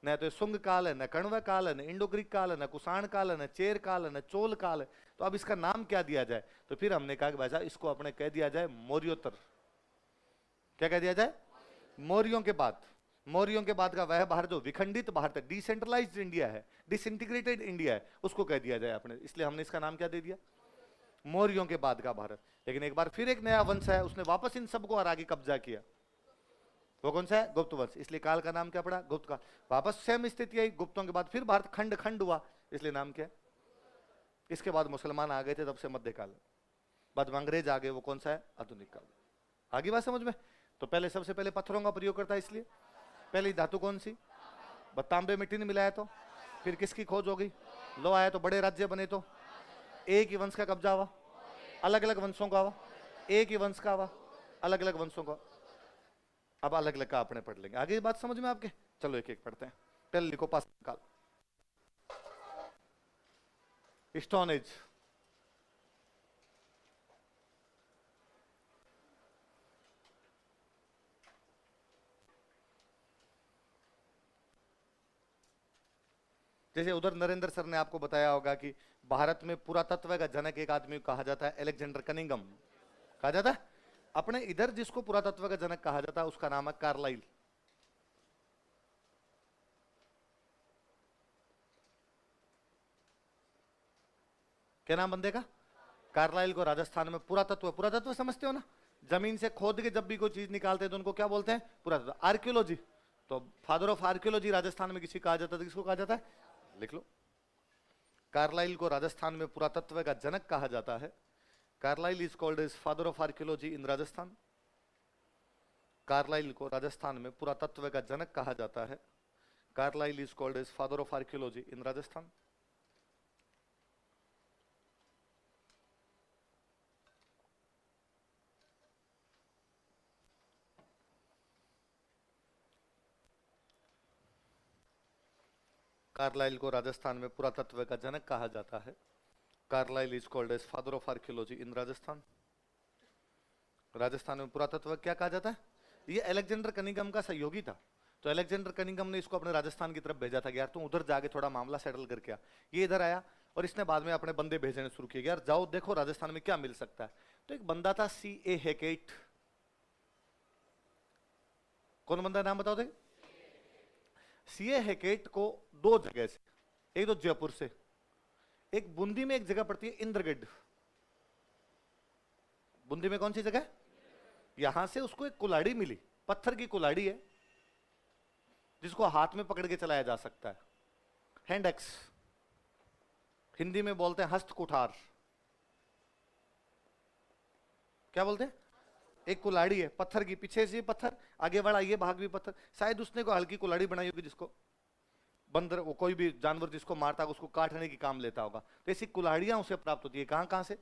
न तो शुंग काल है, न कण्व काल है, न इंडो ग्रीक काल है, न कुषाण काल है, न चेर काल है, न चोल काल है। तो अब इसका नाम क्या दिया जाए? तो फिर हमने कहा कि भाई साहब इसको अपने कह दिया जाए मौर्योत्तर। क्या कह दिया जाए? मौर्यों के बाद। मौर्यों के बाद का वह भारत जो विखंडित भारत है, डिसेंट्रलाइज्ड इंडिया है, डिसइंटीग्रेटेड इंडिया है, उसको कह दिया जाए अपने। इसलिए हमने इसका नाम क्या दे दिया? मौर्यों के बाद का भारत। लेकिन एक बार फिर एक नया वंश है, उसने वापस इन सबको और आगे कब्जा किया। वो कौन सा है? गुप्त वंश। इसलिए काल का नाम क्या पड़ा? गुप्त काल। वापस सेम स्थिति आई, गुप्तों के बाद फिर भारत खंड खंड हुआ, इसलिए नाम क्या? इसके बाद मुसलमान आ गए थे, तब से मध्यकाल। बाद में अंग्रेज आ गए, वो कौन सा है? आधुनिक काल। आगे बात समझ में? तो पहले सबसे पहले पत्थरों का प्रयोग करता है, इसलिए पहली धातु कौन सी? तांबे मिट्टी ने मिलाया तो फिर किसकी खोज हो गई? लो आया तो बड़े राज्य बने, तो एक ही वंश का कब्जा हुआ, अलग अलग वंशों का हुआ, एक ही वंश का हुआ, अलग अलग वंशों का। अब अलग अलग का अपने पढ़ लेंगे, आगे बात समझ में आपके? चलो एक एक पढ़ते हैं। पहले लिखो पाषाण काल, स्टोन एज। जैसे उधर नरेंद्र सर ने आपको बताया होगा कि भारत में पुरातत्व का जनक एक आदमी कहा जाता है, अलेक्जेंडर कनिंगम कहा जाता है। अपने इधर जिसको पुरातत्व का जनक कहा जाता है उसका नाम है कार्लाइल। क्या नाम बंदे का? कार्लाइल को राजस्थान में पुरातत्व, पुरातत्व समझते हो ना, जमीन से खोद के जब भी कोई चीज निकालते हैं तो उनको क्या बोलते हैं? पुरातत्व। आर्कियोलॉजी, तो फादर ऑफ आर्कियोलॉजी राजस्थान में किसी कहा जाता है, तो किसको कहा जाता है? लिख लो, कार्लाइल को राजस्थान में पुरातत्व का जनक कहा जाता है। Carlyle is called as father of archaeology in Rajasthan. Carlyle को राजस्थान में पुरातत्व का जनक कहा जाता है। Carlyle is called as father of archaeology in Rajasthan. Carlyle को राजस्थान में पुरातत्व का जनक कहा जाता है। Carlyle is called as father of archaeology in Rajasthan. Rajasthan में पुरातत्व क्या कहा जाता है? ये अलेक्जेंडर कनिंगम का सहयोगी था, तो अलेक्जेंडर कनिंगम ने इसको अपने राजस्थान की तरफ भेजा था कि यार तुम उधर जाके थोड़ा मामला सेटल करके आ। ये इधर आया और इसने बाद में अपने बंदे भेजने शुरू किए, यार जाओ देखो राजस्थान में क्या मिल सकता है। तो एक बंदा था C.A. हैकेट। कौन बंदा, नाम बताओ देख। C.A. हैकेट को 2 जगह से, एक तो जयपुर से, एक बूंदी में एक जगह पड़ती है इंद्रगढ़। बूंदी में कौन सी जगह? यहां से उसको एक कुल्हाड़ी मिली, पत्थर की कुल्हाड़ी है जिसको हाथ में पकड़ के चलाया जा सकता है, हैंड एक्स। हिंदी में बोलते हैं हस्त कुठार। क्या बोलते हैं? एक कुल्हाड़ी है पत्थर की, पीछे से पत्थर, आगे बढ़ा ये भाग भी पत्थर, शायद उसने को हल्की कुल्हाड़ी बनाई होगी जिसको बंदर, वो कोई भी जानवर जिसको मारता है उसको काटने की काम लेता होगा। तो ऐसी कुल्हाड़ियां उसे प्राप्त होती है। कहां कहां से?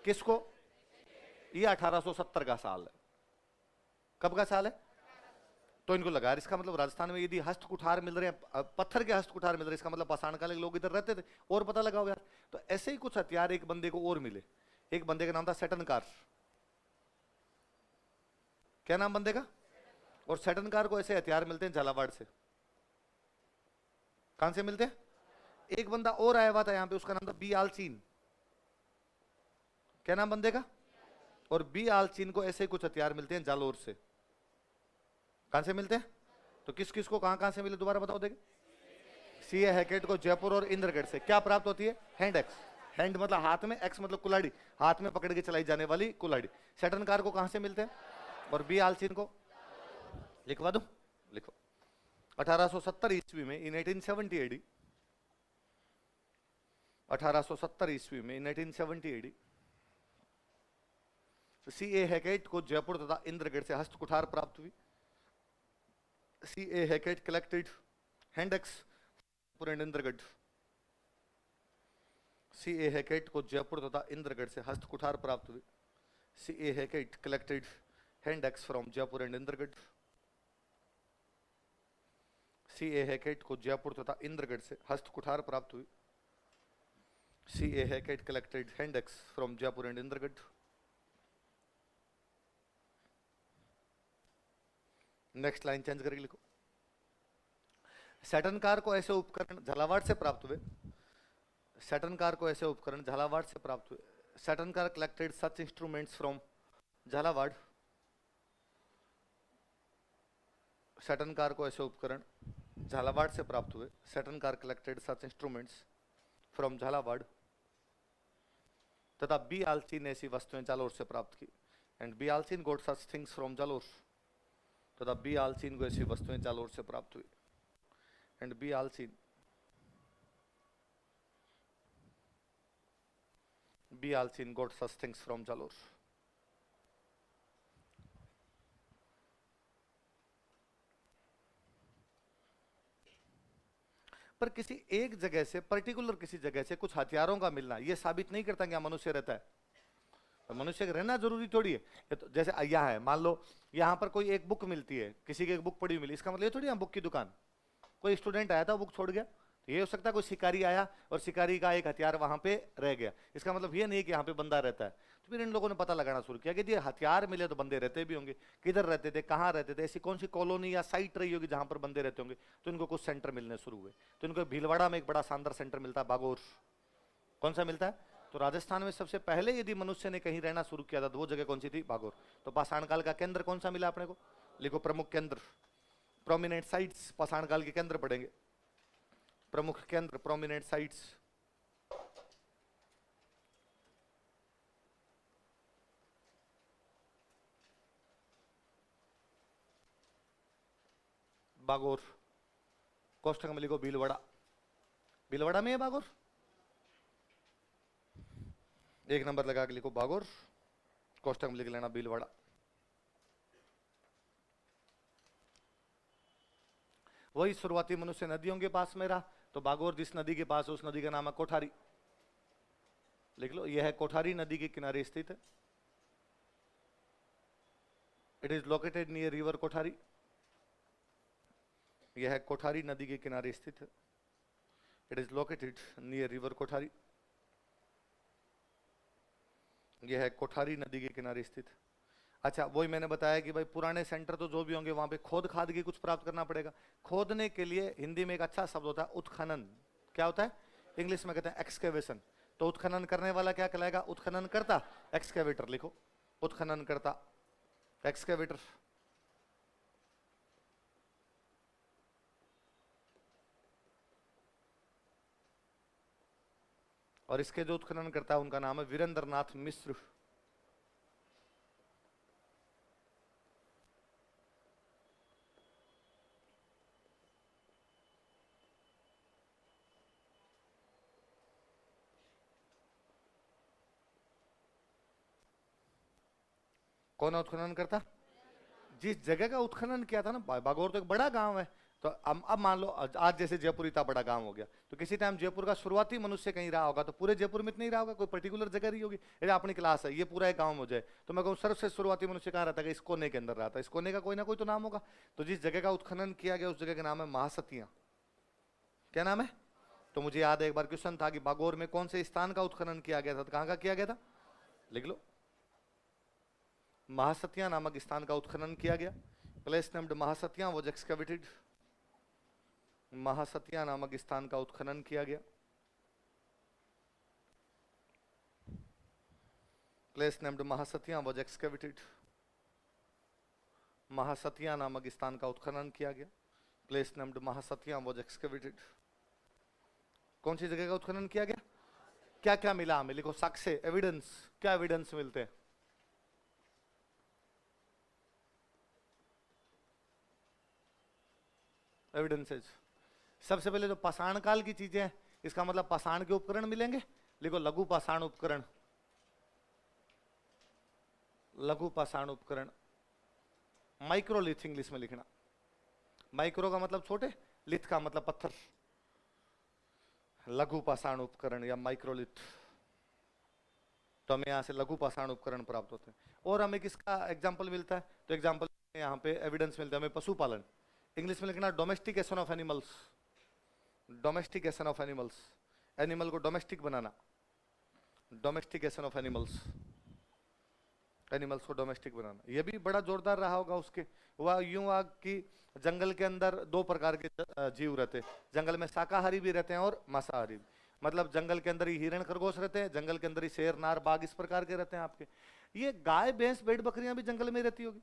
किसको? ये 1870 का साल है। कब का साल है? तो इनको लगा इसका मतलब राजस्थान में यदि हस्त कुठार मिल रहे हैं, पत्थर के हस्त कुठार मिल रहे हैं, इसका मतलब पाषाण काल के लोग इधर रहते थे। और पता लगाओ यार। तो ऐसे ही कुछ हथियार एक बंदे को और मिले। एक बंदे का नाम था सेटनकार। क्या नाम बंदे का? और सेटनकार को ऐसे हथियार मिलते हैं झालावाड़ से। कहां से मिलते हैं? एक बंदा और आया हुआ था यहां पे, उसका नाम था बी आलचीन। क्या नाम बंदे का? और बी आलचीन को ऐसे कुछ हथियार मिलते हैं जालोर से। कहां से मिलते हैं? तो किस किस को कहां कहां से मिले दोबारा बताओ देखे। सीए हैकेट को जयपुर और इंद्रगढ़ से क्या प्राप्त होती है? Hand axe. हैंड मतलब हाथ में, एक्स मतलब कुल्हाड़ी, हाथ में पकड़ के चलाई जाने वाली कुल्हाड़ी। सेटनकार को कहां से मिलते हैं? और बी आलचीन को लिखवा दो, लिखो। 1870 ईस्वी में, इन 1870 एडी, 1870 ईस्वी में, इन 1870 एडी, सी ए हैकेट को जयपुर तथा इंद्रगढ़ से हस्त कुठार प्राप्त हुई। C A Hacket collected handaxes and Indergarh. C A Hacket को जयपुर तथा इंद्रगढ़ से हस्त कुठार प्राप्त हुई। C A Hacket collected handaxes from Jaipur and Indergarh. C A Hacket को जयपुर तथा इंद्रगढ़ से हस्त कुठार प्राप्त हुई। C A Hacket collected handaxes from Jaipur and Indergarh. Next line change करके लिखो। सैटनकार को ऐसे उपकरण झालावाड़ से प्राप्त हुए। सैटनकार को ऐसे उपकरण झालावाड़ से प्राप्त हुए। Seton Karr collected such instruments from Jhalawar. Seton Karr को ऐसे उपकरण झालावाड़ से प्राप्त हुए। Seton Karr collected such instruments from Jhalawar. तथा बी आलचीन ने ऐसी वस्तुएं जालोर से प्राप्त की। And B Allchin got such things from Jalore. तथा बी आलचीन को ऐसी वस्तुएं जालोर से प्राप्त हुई। And B Allchin, B Allchin got such things from Jalore. पर किसी एक जगह से, पर्टिकुलर किसी जगह से कुछ हथियारों का मिलना यह साबित नहीं करता कि मनुष्य रहता है। तो मनुष्य रहना जरूरी थोड़ी है। तो जैसे यहाँ है, मान लो यहाँ पर कोई एक बुक मिलती है, किसी की एक बुक पड़ी मिली, इसका मतलब ये थोड़ी है बुक की दुकान। कोई स्टूडेंट आया था बुक छोड़ गया, तो ये हो सकता है कोई शिकारी आया और शिकारी का एक हथियार वहां पे रह गया। इसका मतलब ये नहीं है कि यहाँ पे बंदा रहता है। तो फिर इन लोगों ने पता लगाना शुरू किया कि ये हथियार मिले तो बंदे रहते भी होंगे। किधर रहते थे, कहाँ रहते थे, ऐसी कौन सी कॉलोनी या साइट रही होगी जहां पर बंदे रहते होंगे। तो इनको कुछ सेंटर मिलने शुरू हुए। तो इनको भीलवाड़ा में एक बड़ा शानदार सेंटर मिलता है, बागोर। कौन सा मिलता है? तो राजस्थान में सबसे पहले यदि मनुष्य ने कहीं रहना शुरू किया था तो वो जगह कौन सी थी? बागोर। तो पाषाण काल का केंद्र कौन सा मिला अपने को? लिखो, प्रमुख केंद्र, प्रोमिनेंट साइट्स पाषाण काल के केंद्र पड़ेंगे। प्रमुख केंद्र, प्रोमिनेंट साइट्स। बागोर। कोष्टक में लिखो भीलवाड़ा। भीलवाड़ा में है बागोर। एक नंबर लगा के लिखो बागोर, कोष्टक में लिख लेना भीलवाड़ा। वही शुरुआती मनुष्य नदियों के पास में रहा, तो बागोर जिस नदी के पास है उस नदी का नाम है कोठारी। लिख लो, यह है कोठारी नदी के किनारे स्थित है। It is located near river Kothari. यह है कोठारी नदी के किनारे स्थित है। It is located near river Kothari. यह है कोठारी नदी के किनारे स्थित। अच्छा, वही मैंने बताया कि भाई पुराने सेंटर तो जो भी होंगे वहां पे खोद खाद की कुछ प्राप्त करना पड़ेगा। खोदने के लिए हिंदी में एक अच्छा शब्द होता है उत्खनन। क्या होता है? इंग्लिश में कहते हैं एक्सकेवेशन। तो उत्खनन करने वाला क्या कहलाएगा? उत्खनन करता, एक्सकेवेटर। लिखो, उत्खनन करता, एक्सकेवेटर। और इसके जो उत्खनन करता है उनका नाम है वीरेंद्र नाथ मिश्र। कौन उत्खनन करता? जिस जगह का उत्खनन किया था ना, बागौर तो एक बड़ा गांव है, तो अब मान लो आज जैसे जयपुर इतना बड़ा गांव हो गया, तो किसी टाइम जयपुर का शुरुआती मनुष्य कहीं रहा होगा, तो पूरे जयपुर में नहीं रहा होगा, कोई पर्टिकुलर जगह रही होगी। यदि अपनी क्लास है, ये पूरा एक गांव हो जाए, तो मैं कहूँ सबसे शुरुआती मनुष्य कहाँ रहता है? इस कोने के अंदर रहा था। इस कोने का कोई ना कोई तो नाम होगा। तो जिस जगह का उत्खनन किया गया उस जगह का नाम है महासतियां। क्या नाम है? तो मुझे याद है एक बार क्वेश्चन था कि बागौर में कौन से स्थान का उत्खनन किया गया था, तो कहां का किया गया था? लिख लो, महासतियां नामक स्थान का उत्खनन किया गया। Place named Mahasatiyan was excavated. Mahasatiyan नामक स्थान का उत्खनन किया गया। Place named Mahasatiyan was excavated. Mahasatiyan नामक स्थान का उत्खनन किया गया। Place named Mahasatiyan was excavated. कौन सी जगह का उत्खनन किया गया? क्या क्या मिला हमें? लिखो, साक्ष्य, एविडेंस। क्या एविडेंस मिलते हैं? एविडेंसेज। सबसे पहले जो पाषाण काल की चीजें हैं, इसका मतलब पाषाण के उपकरण मिलेंगे। लिखो, लघु पाषाण उपकरण। लघु पाषाण उपकरण, माइक्रोलिथ इंग्लिश में लिखना। माइक्रो का मतलब छोटे, लिथ का मतलब पत्थर। लघु पाषाण उपकरण या माइक्रोलिथ, तो हमें यहां से लघु पाषाण उपकरण प्राप्त होते हैं। और हमें किसका एग्जाम्पल मिलता है? तो एग्जाम्पल यहाँ पे एविडेंस मिलता है हमें पशुपालन। इंग्लिश में लिखना domestication of animals. Domestication of animals, animal को डोमेस्टिक बनाना। डोमेस्टिकेशन ऑफ एनिमल्स, एनिमल्स को डोमेस्टिक बनाना। ये भी बड़ा जोरदार रहा होगा उसके। वह यूं हुआ कि जंगल के अंदर दो प्रकार के जीव रहते हैं। जंगल में शाकाहारी भी रहते हैं और मांसाहारी भी। मतलब जंगल के अंदर ही हिरण खरगोश रहते हैं, जंगल के अंदर ही शेर नार बाघ इस प्रकार के रहते हैं आपके। ये गाय भैंस भेड़ बकरियां भी जंगल में रहती होगी।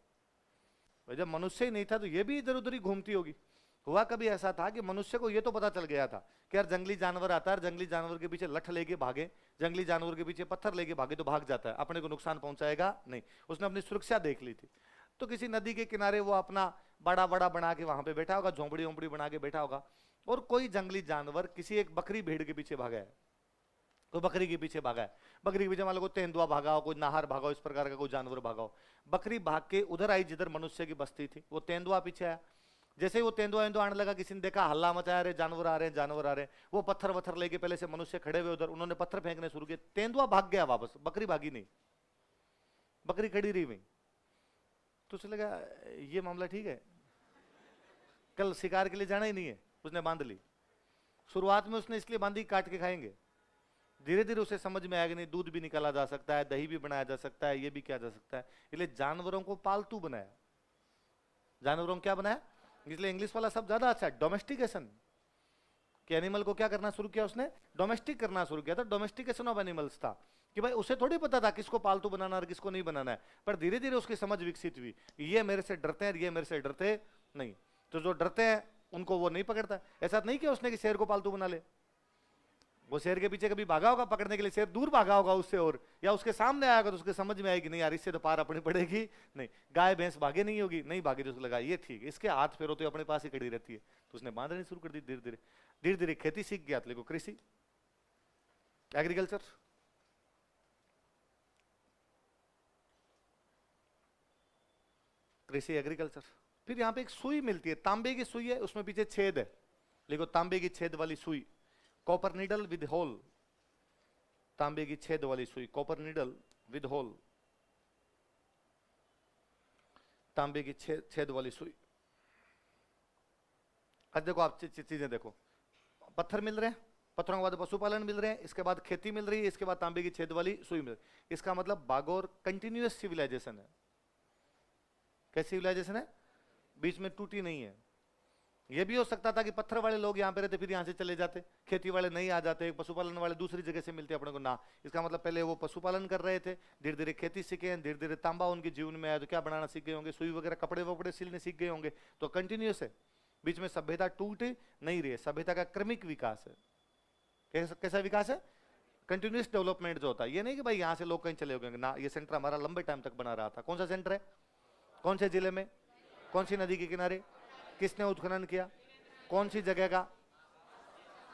जब मनुष्य ही नहीं था तो ये भी इधर उधर ही घूमती होगी। हुआ कभी ऐसा था कि मनुष्य को ये तो पता चल गया था कि यार जंगली जानवर आता है, जंगली जानवर के पीछे लठ लेके भागे, जंगली जानवर के पीछे पत्थर लेके भागे तो भाग जाता है, अपने को नुकसान पहुंचाएगा नहीं। उसने अपनी सुरक्षा देख ली थी। तो किसी नदी के किनारे वो अपना बड़ा बड़ा बना के वहां पे बैठा होगा, झोंपड़ी वोंपड़ी बना के बैठा होगा, और कोई जंगली जानवर किसी एक बकरी भेड़ के पीछे भागा है। तो बकरी के पीछे भागा है, बकरी के पीछे मान लो कोई तेंदुआ भागा हो, कोई नाहर भागा हो, इस प्रकार का कोई जानवर भागा हो। बकरी भाग के उधर आई जिधर मनुष्य की बस्ती थी, वो तेंदुआ पीछे आया। जैसे ही वो तेंदुआ आने लगा, किसी ने देखा हल्ला मचाया, रे जानवर आ रहे हैं, जानवर आ रहे हैं। वो पत्थर वत्थर लेके पहले से मनुष्य खड़े हुए उधर, उन्होंने पत्थर फेंकने शुरू किए। तेंदुआ भाग गया वापस, बकरी भागी नहीं, बकरी खड़ी रही वहीं। तो उसे लगा ये मामला ठीक है, कल शिकार के लिए जाना ही नहीं है, उसने बांध ली। शुरुआत में उसने इसलिए बांधी काट के खाएंगे। धीरे धीरे उसे समझ में आएगा नहीं, दूध भी निकाला जा सकता है, दही भी बनाया जा सकता है, ये भी किया जा सकता है। इसलिए जानवरों को पालतू बनाया। जानवरों को क्या बनाया? इसलिए इंग्लिश वाला शब्द ज्यादा अच्छा है, डोमेस्टिकेशन। कि एनिमल को क्या करना शुरू किया उसने? डोमेस्टिक करना शुरू किया था। डोमेस्टिकेशन ऑफ एनिमल्स था कि भाई उसे थोड़ी पता था किसको पालतू बनाना और किसको नहीं बनाना है, पर धीरे धीरे उसकी समझ विकसित हुई, ये मेरे से डरते हैं, ये मेरे से डरते नहीं। तो जो डरते हैं उनको वो नहीं पकड़ता। ऐसा नहीं किया उसने कि शेर को पालतू बना ले। वो शेर के पीछे कभी भागा होगा पकड़ने के लिए, शेर दूर भागा होगा उससे, और या उसके सामने आएगा तो उसके समझ में आएगी नहीं यार इससे तो पार अपनी पड़ेगी नहीं। गाय भैंस भागे नहीं होगी, नहीं भागी तो उसको लगा ये ठीक है, इसके हाथ फेरो तो अपने पास ही खड़ी रहती है, तो उसने बांधनी शुरू कर दी। धीरे धीरे धीरे धीरे खेती सीख गया। देखो कृषि, एग्रीकल्चर, कृषि एग्रीकल्चर। फिर यहाँ पे एक सुई मिलती है, तांबे की सुई है, उसमें पीछे छेद है। देखो तांबे की छेद वाली सुई, कॉपर नीडल विद होल। तांबे की छेद वाली सुई, कॉपर नीडल विद होल, तांबे की छेद वाली सुई। अब देखो आप चीजें देखो, पत्थर मिल रहे हैं, पत्थरों के बाद पशुपालन मिल रहे हैं, इसके बाद खेती मिल रही है, इसके बाद तांबे की छेद वाली सुई मिल रही है। इसका मतलब बागौर कंटिन्यूअस सिविलाइजेशन है। कैसी सिविलाइजेशन है? बीच में टूटी नहीं है। ये भी हो सकता था कि पत्थर वाले लोग यहाँ पे रहते फिर यहाँ से चले जाते, खेती वाले नहीं आ जाते, पशुपालन वाले दूसरी जगह से मिलते अपने को ना। इसका मतलब पहले वो पशुपालन कर रहे थे, धीरे धीरे खेती सीखे, धीरे धीरे तांबा उनके जीवन में आया तो क्या बनाना सीख गए होंगे, सुई वगैरह कपड़े वपड़े सिलने सीख गए होंगे। तो कंटिन्यूस है, बीच में सभ्यता टूट नहीं रही है, सभ्यता का क्रमिक विकास है। कैसा विकास है? कंटिन्यूस डेवलपमेंट जो होता है। ये नहीं कि भाई यहाँ से लोग कहीं चले गए ना, ये सेंटर हमारा लंबे टाइम तक बना रहा था। कौन सा सेंटर है? कौन से जिले में? कौन सी नदी के किनारे? किसने उत्खनन किया? कौन सी जगह का?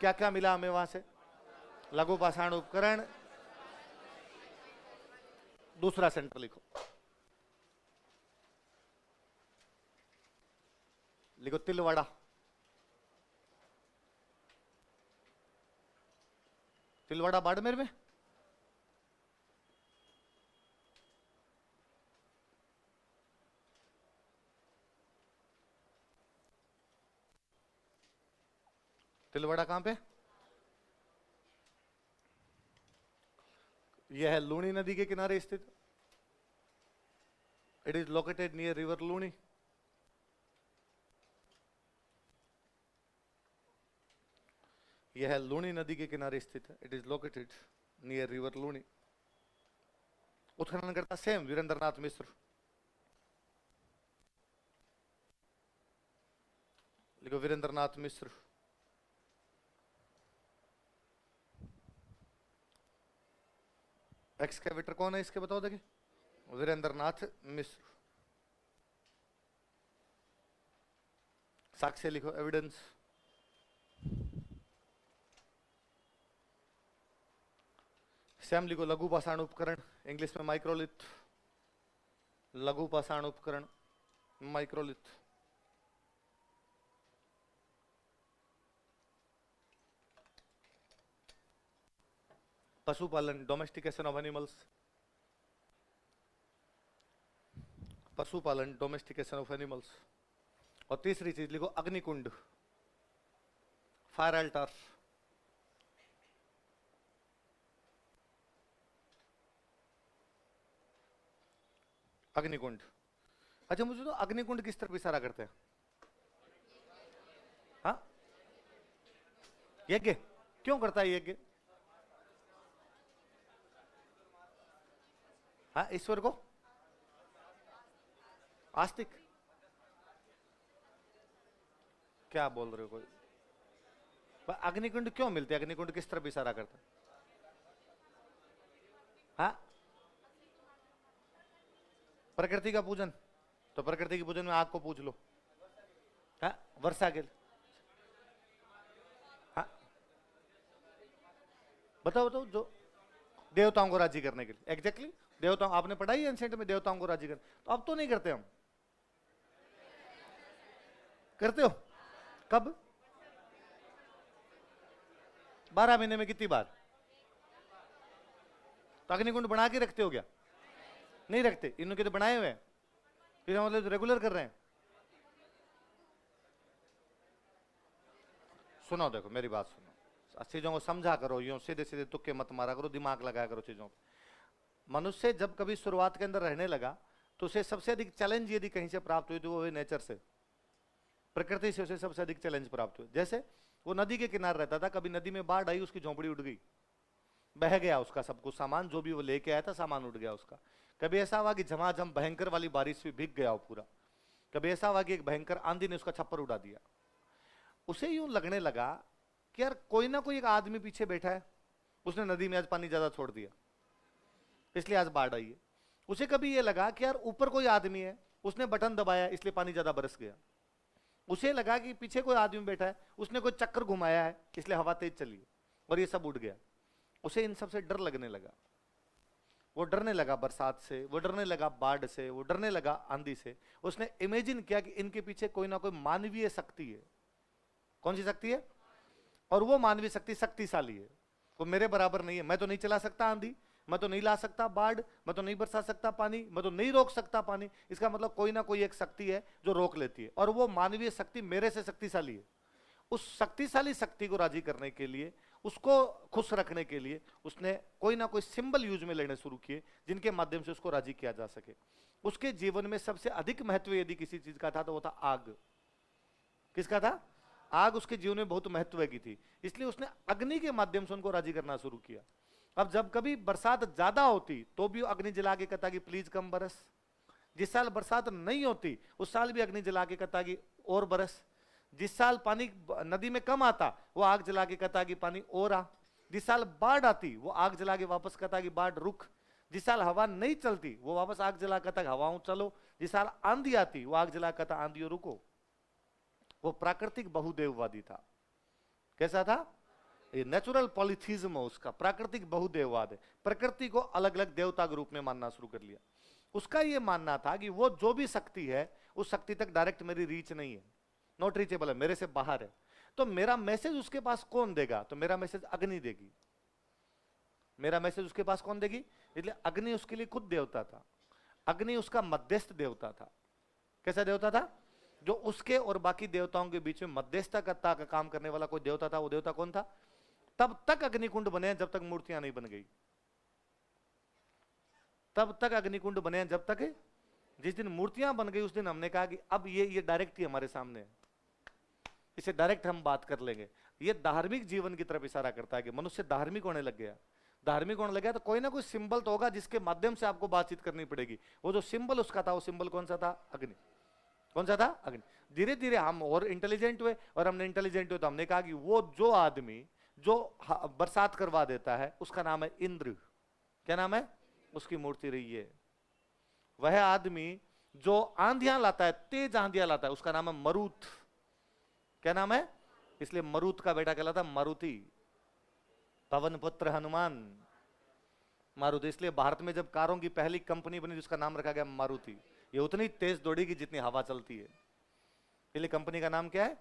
क्या क्या मिला हमें वहां से? लघु पाषाण उपकरण। दूसरा सेंटर लिखो, लिखो तिलवाड़ा। तिलवाड़ा बाड़मेर में। तिलवाड़ा कहां पे? यह है लूनी नदी के किनारे स्थित। It is located near river Luni. यह है लूनी नदी के किनारे स्थित है। It is located near river Luni. उत्खनन करता सेम वीरेंद्रनाथ मिश्र। लिखो वीरेंद्रनाथ मिश्र। एक्सकेवेटर कौन है इसके बताओ देखिए? वीरेंद्रनाथ मिश्र। साक्ष्य लिखो, एविडेंस। सैम लिखो लघु पाषाण उपकरण, इंग्लिश में माइक्रोलिथ। लघु पाषाण उपकरण माइक्रोलिथ। पशुपालन, डोमेस्टिकेशन ऑफ एनिमल्स। पशुपालन, डोमेस्टिकेशन ऑफ एनिमल्स। और तीसरी चीज लिखो अग्निकुंड, फायर अल्टार। अग्निकुंड। अच्छा मुझे तो अग्निकुंड किस तरफ इशारा करते हैं? हाँ, यज्ञ क्यों करता है यज्ञ? हाँ, ईश्वर को आस्तिक। क्या बोल रहे हो कोई? अग्निकुंड क्यों मिलते? अग्निकुंड किस तरफ इशारा करता है? हाँ, प्रकृति का पूजन। तो प्रकृति के पूजन में आग को पूज लो। हाँ, वर्षा के। हाँ, बताओ बताओ। जो देवताओं को राजी करने के लिए, एग्जैक्टली देवताओं, आपने पढ़ाई है एंशिएंट में देवताओं को राजी करने। तो अब तो नहीं करते हम। करते हो? कब? 12 महीने में कितनी बार? तो अग्निकुंड बना के रखते हो क्या? नहीं रखते। इनके तो बनाए हुए हैं, फिर मतलब रेगुलर कर रहे हैं। सुनो, देखो मेरी बात सुनो, चीजों को समझा करो, यूं सीधे सीधे तुक्के मत मारा करो, दिमाग लगाया करो चीजों पर। मनुष्य जब कभी शुरुआत के अंदर रहने लगा तो उसे सबसे अधिक चैलेंज यदि कहीं से प्राप्त हुई तो वो नेचर से, प्रकृति से उसे सबसे अधिक चैलेंज प्राप्त हुए। जैसे वो नदी के किनारे रहता था, कभी नदी में बाढ़ आई, उसकी झोंपड़ी उड़ गई, बह गया उसका सब कुछ सामान, जो भी वो लेके आया था सामान उड़ गया उसका। कभी ऐसा हुआ कि झमाझम भयंकर वाली बारिश में भीग गया वो पूरा। कभी ऐसा हुआ कि एक भयंकर आंधी ने उसका छप्पर उड़ा दिया। उसे यूं लगने लगा कि यार कोई ना कोई एक आदमी पीछे बैठा है, उसने नदी में आज पानी ज्यादा छोड़ दिया इसलिए आज बाढ़ आई है। उसे कभी ये लगा कि यार ऊपर कोई आदमी है, उसने बटन दबाया इसलिए पानी ज्यादा बरस गया। उसे लगा कि पीछे कोई आदमी बैठा है, उसने कोई चक्कर घुमाया है इसलिए हवा तेज चली और ये सब उड़ गया। उसे इन सब से डर लगने लगा। वो डरने लगा बरसात से, वो डरने लगा बाढ़ से, वो डरने लगा आंधी से। उसने इमेजिन किया कि इनके पीछे कोई ना कोई मानवीय शक्ति है। कौन सी शक्ति है? और वो मानवीय शक्ति शक्तिशाली है, वो मेरे बराबर नहीं है। मैं तो नहीं चला सकता आंधी, मैं तो नहीं ला सकता बाढ़, मैं तो नहीं बरसा सकता पानी, मैं तो नहीं रोक सकता पानी। इसका मतलब कोई ना कोई एक शक्ति है जो रोक लेती है, और वो मानवीय शक्ति मेरे से शक्तिशाली है। उस शक्तिशाली शक्ति को राजी करने के लिए, उसको खुश रखने के लिए उसने कोई ना कोई सिंबल यूज में लेने शुरू किए जिनके माध्यम से उसको राजी किया जा सके। उसके जीवन में सबसे अधिक महत्व यदि किसी चीज का था तो वो था आग। किसका था? आग उसके जीवन में बहुत महत्व की थी, इसलिए उसने अग्नि के माध्यम से उनको राजी करना शुरू किया। अब जब कभी बरसात ज्यादा होती तो भी अग्नि जला के कहता कि प्लीज कम बरस। जिस साल बरसात नहीं होती उस साल भी अग्नि जला के कहता कि और बरस। जिस साल पानी नदी में कम आता वो आग जला के कहता कि पानी और आ। जिस साल बाढ़ आती वो आग जला के वापस कहता कि बाढ़ रुक। जिस साल हवा नहीं चलती वो वापस आग जला कहता कि हवाओं चलो। जिस साल आंधी आती वो आग जला कहता आंधियों रुको। वो प्राकृतिक बहुदेववादी था। कैसा था? ये नेचुरल पॉलिथीज्म है उसका, प्राकृतिक बहुदेववाद है। प्रकृति को अलग अलग देवता के रूप में मानना शुरू कर लिया। उसका ये मानना था कि वो जो भी शक्ति है उस शक्ति तक डायरेक्ट मेरी रीच नहीं है, नॉट रीचेबल है, मेरे से बाहर है। तो मेरा मैसेज उसके पास कौन देगा? तो मेरा मैसेज अग्नि देगी। मेरा मैसेज उसके पास कौन देगी? इसलिए अग्नि उसके लिए खुद देवता था। अग्नि उसका मध्यस्थ देवता था। कैसा देवता था? जो उसके और बाकी देवताओं के बीच में मध्यस्थता का काम करने वाला कोई देवता था। वो देवता कौन था? तब तक अग्निकुंड बने जब तक मूर्तियां नहीं बन गई। तब तक अग्निकुंड बने जब तक, जिस दिन मूर्तियां बन गई उस दिन हमने कहा कि अब ये डायरेक्ट ही हमारे सामने है, इसे डायरेक्ट हम बात कर लेंगे। ये धार्मिक जीवन की तरफ इशारा करता है कि मनुष्य धार्मिक होने लग गया। धार्मिक होने लग गया तो कोई ना कोई सिंबल तो होगा जिसके माध्यम से आपको बातचीत करनी पड़ेगी। वो जो सिंबल उसका था, वो सिंबल कौन सा था? अग्नि। कौन सा था? अग्नि। धीरे धीरे हम और इंटेलिजेंट हुए, और हमने इंटेलिजेंट हुए तो हमने कहा कि वो जो आदमी जो बरसात करवा देता है उसका नाम है इंद्र। क्या नाम है? उसकी मूर्ति रही है। वह आदमी जो आंधियां लाता है, तेज आंधियां लाता है, उसका नाम है मरुत। क्या नाम है? इसलिए मरुत का बेटा कहलाता मारुति। पवन पुत्र हनुमान, मारुति। इसलिए भारत में जब कारों की पहली कंपनी बनी जिसका नाम रखा गया मारुति। ये उतनी तेज दौड़ेगी जितनी हवा चलती है, इसलिए कंपनी का नाम क्या है?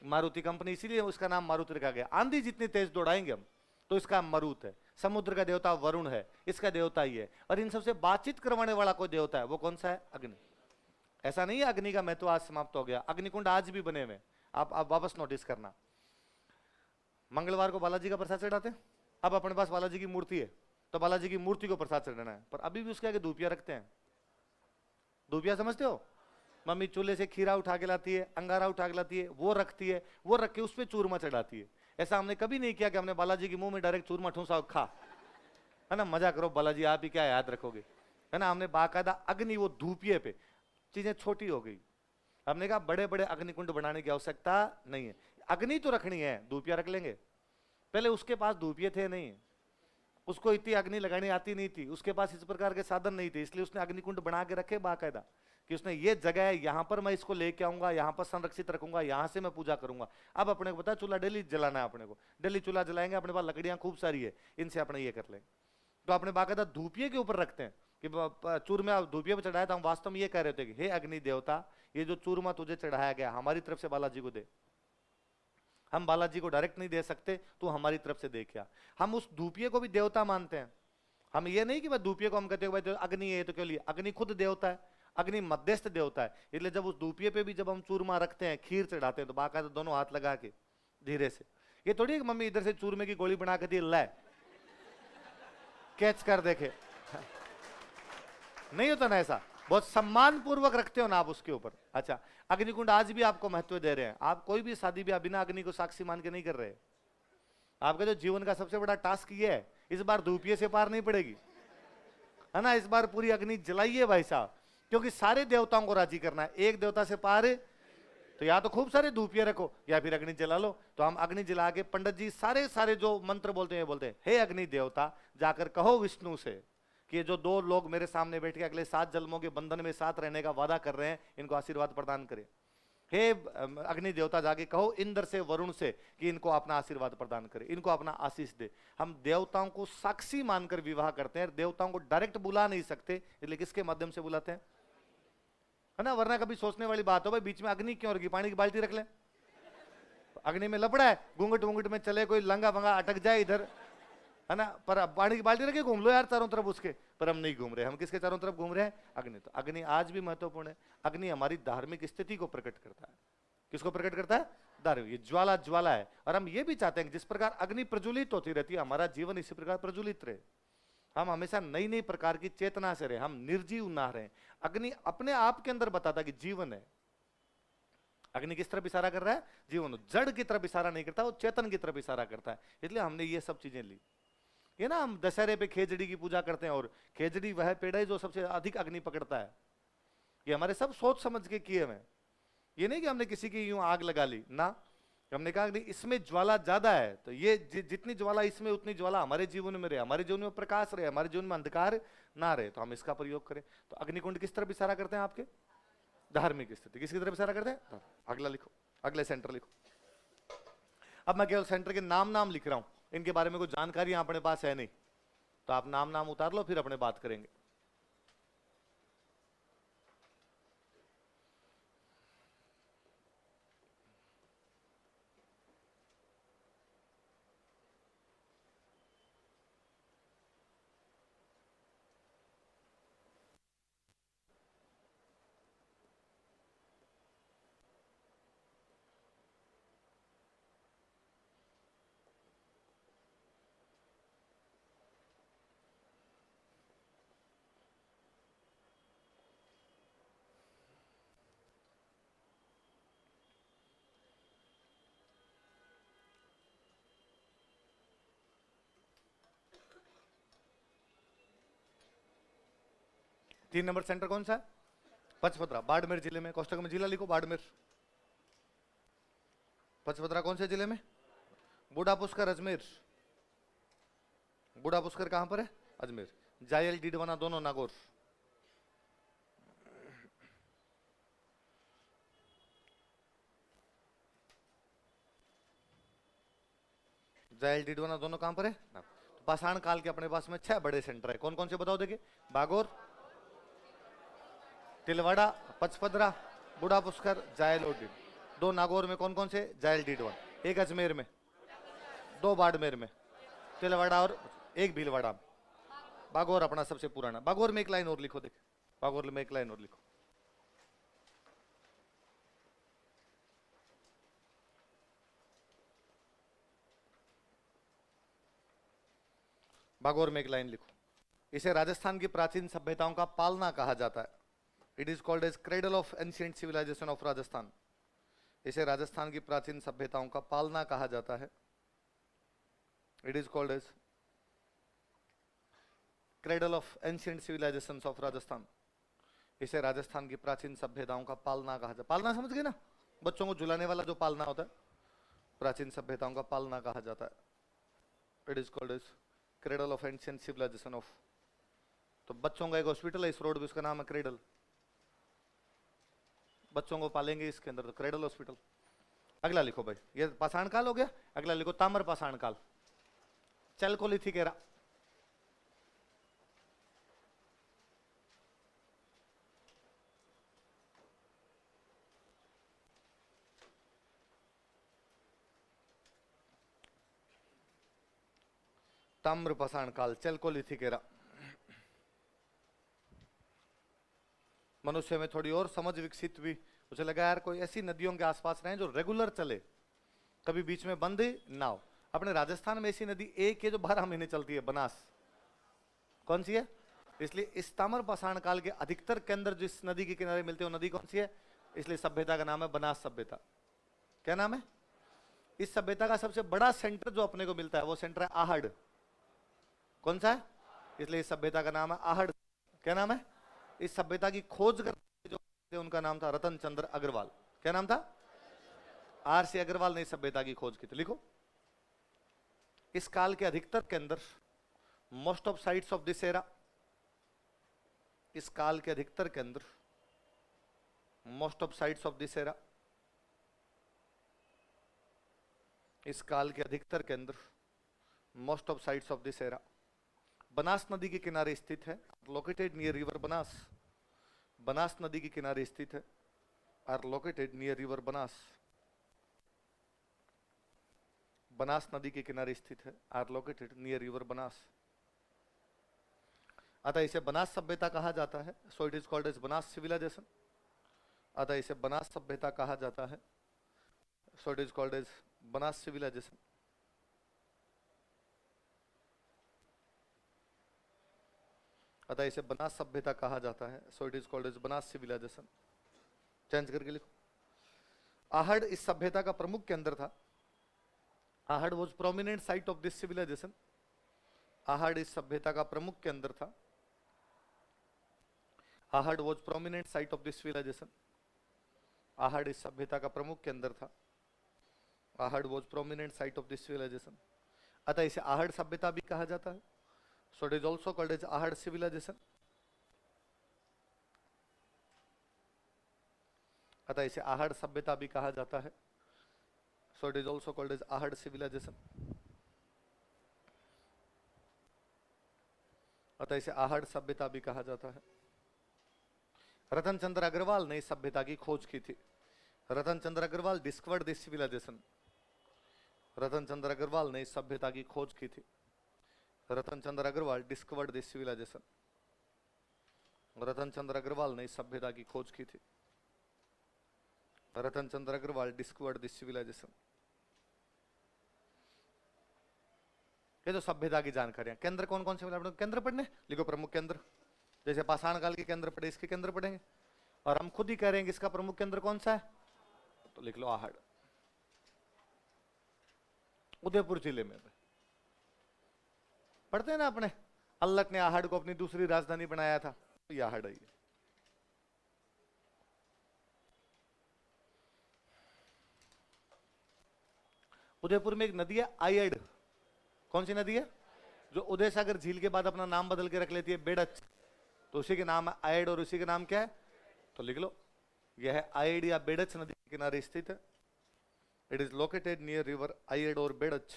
मारुति कंपनी। इसीलिए उसका नाम मारुति रखा गया। आंधी जितनी तेज दौड़ाएंगे हम तो इसका मरुत है। समुद्र का देवता वरुण है, इसका देवता ही है। और इन सबसे बातचीत करवाने वाला कोई देवता है, वो कौन सा है? अग्नि। ऐसा नहीं है अग्नि का महत्व आज समाप्त हो गया। अग्निकुंड आज भी बने हुए। आप वापस नोटिस करना, मंगलवार को बालाजी का प्रसाद चढ़ाते हैं। अब अपने पास बालाजी की मूर्ति है तो बालाजी की मूर्ति को प्रसाद चढ़ाना है, पर अभी भी उसके आगे धूपिया रखते हैं। धूपिया समझते हो? मम्मी चूल्हे से खीरा उठा के लाती है, अंगारा उठा के लाती है, वो रखती है, वो रख के उस पर चूरमा चढ़ाती है। ऐसा हमने कभी नहीं किया कि हमने बालाजी के मुंह में डायरेक्ट चूरमा ठूसा खा, है ना, मजा करो बालाजी, आप ही क्या याद रखोगे, है ना। हमने बाकायदा अग्नि, वो धूपिये पे, चीजें छोटी हो गई। हमने कहा बड़े बड़े अग्निकुंड बनाने की आवश्यकता नहीं है। अग्नि तो रखनी है, धूपिया रख लेंगे। पहले उसके पास धूपिये थे नहीं, उसको इतनी अग्नि लगानी आती नहीं थी, उसके पास इस प्रकार के साधन नहीं थे, इसलिए उसने अग्निकुंड बना के रखे बाकायदा कि उसने ये जगह है, यहां पर मैं इसको लेके आऊंगा, यहां पर संरक्षित रखूंगा, यहां से मैं पूजा करूंगा। अब अपने को पता है चूल्हा डेली जलाना है, अपने को डेली चूल्हा जलाएंगे, अपने पास लकड़ियां खूब सारी है, इनसे अपने ये कर लेंगे। तो अपने बाकायदा धूपिये के ऊपर रखते हैं कि चूरमा धूपिये पर चढ़ाया था। हम वास्तव में ये कह रहे थे कि हे अग्नि देवता, ये जो चूरमा तुझे चढ़ाया गया हमारी तरफ से बालाजी को दे। हम बालाजी को डायरेक्ट नहीं दे सकते, तो हमारी तरफ से दे क्या। हम उस धूपिये को भी देवता मानते हैं। हम ये नहीं कि भाई धूपिये को हम कहते हो भाई तो अग्नि है तो क्यों लिए, अग्नि खुद देवता है, अग्नि मध्यस्थ देवता है। इसलिए जब उस धूपिये पे भी जब हम चूरमा रखते हैं, खीर चढ़ाते हैं, तो बाकायदा दोनों हाथ लगा के धीरे से, ये थोड़ी है कि मम्मी इधर से चूरमे की गोली बना के दी, ला कैच कर देखे, नहीं होता ना ऐसा। बहुत सम्मान पूर्वक रखते हो ना आप उसके ऊपर। अच्छा, अग्निकुंड आज भी आपको महत्व दे रहे हैं। आप कोई भी शादी ब्याह बिना अग्नि को साक्षी मान के नहीं कर रहे। आपका जो जीवन का सबसे बड़ा टास्क ये है, इस बार धूपिये से पार नहीं पड़ेगी, है ना। इस बार पूरी अग्नि जलाइए भाई साहब, क्योंकि सारे देवताओं को राजी करना है। एक देवता से पार तो या तो खूब सारे धूपिये रखो या फिर अग्नि जला लो। तो हम अग्नि जला के, पंडित जी सारे जो मंत्र बोलते हैं बोलते हैं, हे अग्नि देवता जाकर कहो विष्णु से कि जो दो लोग मेरे सामने बैठ के अगले 7 जन्मों के बंधन में साथ रहने का वादा कर रहे हैं, इनको आशीर्वाद प्रदान करें। हे अग्नि देवता जाके कहो इंद्र से, वरुण से कि इनको अपना आशीर्वाद प्रदान करे, इनको अपना आशीष दे। हम देवताओं को साक्षी मानकर विवाह करते हैं, देवताओं को डायरेक्ट बुला नहीं सकते, इसलिए किसके माध्यम से बुलाते हैं, है ना। वरना कभी सोचने वाली बात हो भाई बीच में अग्नि क्यों रखी, पानी की बाल्टी रख ले, अग्नि में लपड़ा है, घूंघट वूंघट में चले, कोई लंगा वंगा अटक जाए इधर, है ना। पर पानी की बाल्टी रखे घूम लो यार चारों तरफ उसके, पर हम नहीं घूम रहे। हम किसके चारों तरफ घूम रहे हैं? अग्नि। तो अग्नि आज भी महत्वपूर्ण है। अग्नि हमारी धार्मिक स्थिति को प्रकट करता है। किसको प्रकट करता है? धार्मिक। ये ज्वाला ज्वाला है, और हम ये भी चाहते हैं कि जिस प्रकार अग्नि प्रज्वलित होती रहती है, हमारा जीवन इसी प्रकार प्रज्वलित रहे। हम हमेशा नई नई प्रकार की चेतना से रहे, हम निर्जीव ना रहे। अग्नि अपने आप के अंदर बताता है कि जीवन है। अग्नि किस तरफ इशारा कर रहा है? जीवन। जड़ की तरफ इशारा नहीं करता, वो चेतन की तरफ इशारा करता है। इसलिए हमने ये सब चीजें ली। ये ना हम दशहरे पे खेजड़ी की पूजा करते हैं, और खेजड़ी वह पेड़ है जो सबसे अधिक अग्नि पकड़ता है। ये हमारे सब सोच समझ के किए हुए। ये नहीं कि हमने किसी की यूं आग लगा ली ना, हमने कहा कि इसमें ज्वाला ज्यादा है, तो ये जितनी ज्वाला इसमें उतनी ज्वाला हमारे जीवन में रहे, हमारे जीवन में प्रकाश रहे, हमारे जीवन में अंधकार ना रहे, तो हम इसका प्रयोग करें। तो अग्निकुंड किस तरफ इशारा करते हैं? आपके धार्मिक स्थिति। किसकी तरफ इशारा करते हैं? अगला लिखो, अगले सेंटर लिखो। अब मैं केवल सेंटर के नाम लिख रहा हूं, इनके बारे में कोई जानकारी अपने पास है नहीं, तो आप नाम उतार लो, फिर अपने बात करेंगे। 3 नंबर सेंटर कौन सा है? पचपदरा, बाड़मेर जिले में। कोष्टक में जिला लिखो, बाड़मेर। पचपदरा कौन से जिले में? बूढ़ा पुष्कर अजमेर। बूढ़ा पुष्कर कहां पर है? अजमेर। जायल डीडवाना दोनों नागौर। जायल डीडवाना दोनों कहां पर है? तो पाषाण काल के अपने पास में 6 बड़े सेंटर है। कौन कौन से बताओ देखिए? बागोर, तिलवाड़ा, पचपदरा, बूढ़ा पुष्कर, जायल और डीड। 2 नागौर में कौन कौन से? जायल डीडवाना। 1 अजमेर में, 2 बाड़मेर में, तिलवाड़ा और 1 भीलवाड़ा में। बागौर अपना सबसे पुराना। बागौर में एक लाइन और लिखो, देखिए बागौर में एक लाइन और लिखो। बागौर में एक लाइन लिखो। इसे राजस्थान की प्राचीन सभ्यताओं का पालना कहा जाता है। It is called as cradle of ancient civilisation of Rajasthan. इसे राजस्थान की प्राचीन सभ्यताओं का पालना कहा जाता है। It is called as cradle of ancient civilisations of Rajasthan. इसे राजस्थान की प्राचीन सभ्यताओं का पालना कहा जाता है। पालना समझ गए ना? बच्चों को झुलाने वाला जो पालना होता है, प्राचीन सभ्यताओं का पालना कहा जाता है। It is called as cradle of ancient civilisation of. तो बच्चों का एक हॉस्पिटल है इस रोड पे, उसका नाम है क्रेडल। बच्चों को पालेंगे इसके अंदर, तो क्रेडल हॉस्पिटल। अगला लिखो भाई, ये पाषाण काल हो गया। अगला लिखो ताम्र पाषाण काल। Chalcolithic era. ताम्र पाषाण काल, चैल्कोलिथिक एरा। मनुष्य में थोड़ी और समझ विकसित हुई। उसे लगा यार कोई ऐसी नदियों के आसपास रहे जो रेगुलर चले, कभी बीच में बंद ना हो। अपने राजस्थान में ऐसी नदी एक है जो 12 महीने चलती है, बनास। कौन सी है? इसलिए इस ताम्र पाषाण काल के अधिकतर केंद्र जिस नदी के किनारे मिलते हैं वो नदी कौन सी है? इसलिए सभ्यता का नाम है बनास सभ्यता। क्या नाम है? इस सभ्यता का सबसे बड़ा सेंटर जो अपने को मिलता है वो सेंटर है आहड़। कौन सा है? इसलिए इस सभ्यता का नाम है आहड़। क्या नाम है? इस सभ्यता की खोज करने जो उनका नाम था रतन चंद्र अग्रवाल। क्या नाम था? R.C. अग्रवाल ने इस सभ्यता की खोज की थी। लिखो, इस काल के अधिकतर के अंदर most of sites of this era. इस काल के अधिकतर के अंदर most of sites of this era. इस काल के अधिकतर के अंदर most of sites of this era Banas नदी के किनारे स्थित है। Located near river Banas. Banas नदी के किनारे स्थित है। Are located near river Banas. Banas नदी के किनारे स्थित है। Are located near river Banas. अतः इसे बनास सभ्यता कहा जाता है। So it is called as Banas civilisation. अतः इसे बनास सभ्यता कहा जाता है। So it is called as Banas civilisation. अतः इसे बनास सभ्यता कहा जाता है। So it is called as Banas civilisation. Change करके लिखो। आहड़ इस सभ्यता का प्रमुख केंद्र था। Ahar was prominent site of this civilisation. Ahar इस सभ्यता का प्रमुख केंद्र था। Ahar was prominent site of this civilisation. Ahar इस सभ्यता का प्रमुख केंद्र था। Ahar was prominent site of this civilisation. अतः इसे आहड़ सभ्यता भी कहा जाता है। So it is also called as Ahad civilization. अतः इसे आहड़ सभ्यता भी कहा जाता है। So it is also called as Ahad civilization. अतः इसे आहड़ सभ्यता भी कहा जाता है। रतन चंद्र अग्रवाल ने इस सभ्यता की खोज की थी। रतन चंद्र अग्रवाल डिस्कवर्ड दिस सिविलाइजेशन। रतन चंद्र अग्रवाल ने इस सभ्यता की खोज की थी। रतन चंद्र अग्रवाल डिस्कवर्ड दिस सिविलाइजेशन। रतन चंद्र अग्रवाल ने इस सभ्यता की खोज की थी। रतन चंद्र अग्रवाल डिस्कवर्ड दिस सिविलाइजेशन। ये तो सभ्यता की जानकारियां। केंद्र कौन कौन से मिला? केंद्र पढ़ने लिखो। प्रमुख केंद्र, जैसे पाषाण काल के केंद्र पढ़े, इसके केंद्र पढ़ेंगे। और हम खुद ही कह रहे हैं कि इसका प्रमुख केंद्र कौन सा है, तो लिख लो आहड़। उदयपुर जिले में पढ़ते हैं ना अपने, अल्लक ने आहड़ को अपनी दूसरी राजधानी बनाया था। तो याहड़ है। उदयपुर में एक नदी है आयड। कौन सी नदी है? जो उदय सागर झील के बाद अपना नाम बदल के रख लेती है बेड़च, तो उसी के नाम है आयड और उसी का नाम क्या है? तो लिख लो, यह है आयड या बेड़च नदी के किनारे स्थित है। It is located near river Ayad और बेड़च।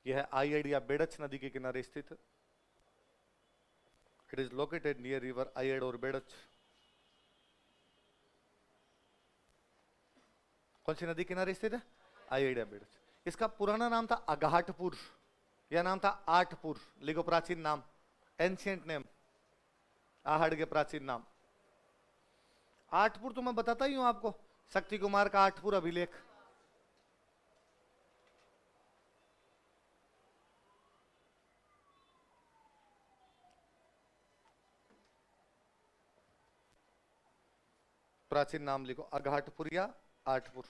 यह है आयड या बेड़च नदी के किनारे स्थित है। It is located near river Ayad और बेड़च। कौन सी नदी किनारे स्थित है? आयड या बेड़च। इसका पुराना नाम था अघाटपुर, यह नाम था आठपुर। लिखो प्राचीन नाम, एंशियंट नेम, आहड़ के प्राचीन नाम आठपुर। तो मैं बताता ही हूं आपको, शक्ति कुमार का आठपुर अभिलेख। प्राचीन नाम लिखो, अघाटपुर या आठपुर।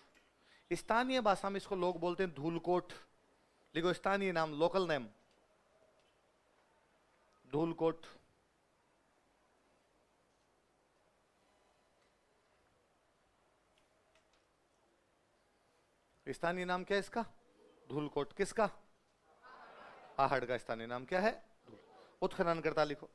स्थानीय भाषा में इसको लोग बोलते हैं धूलकोट। लिखो स्थानीय नाम, लोकल नेम, धूलकोट। स्थानीय नाम क्या है इसका? धूलकोट। किसका? आहड़ का स्थानीय नाम क्या है? उत्खनन करता लिखो।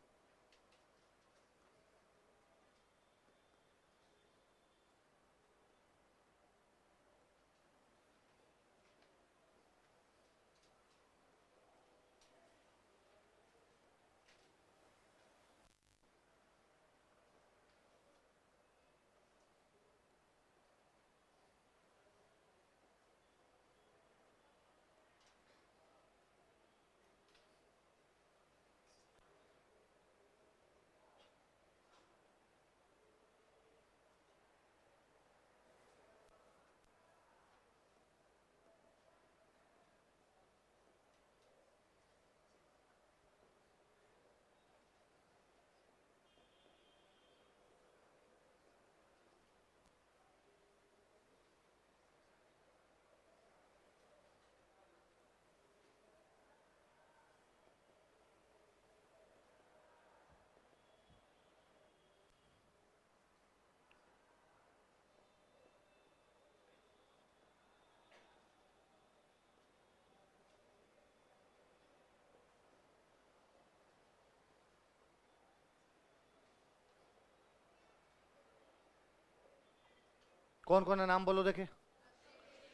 कौन कौन है नाम बोलो देखे?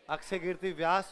अक्षय कीर्ति व्यास,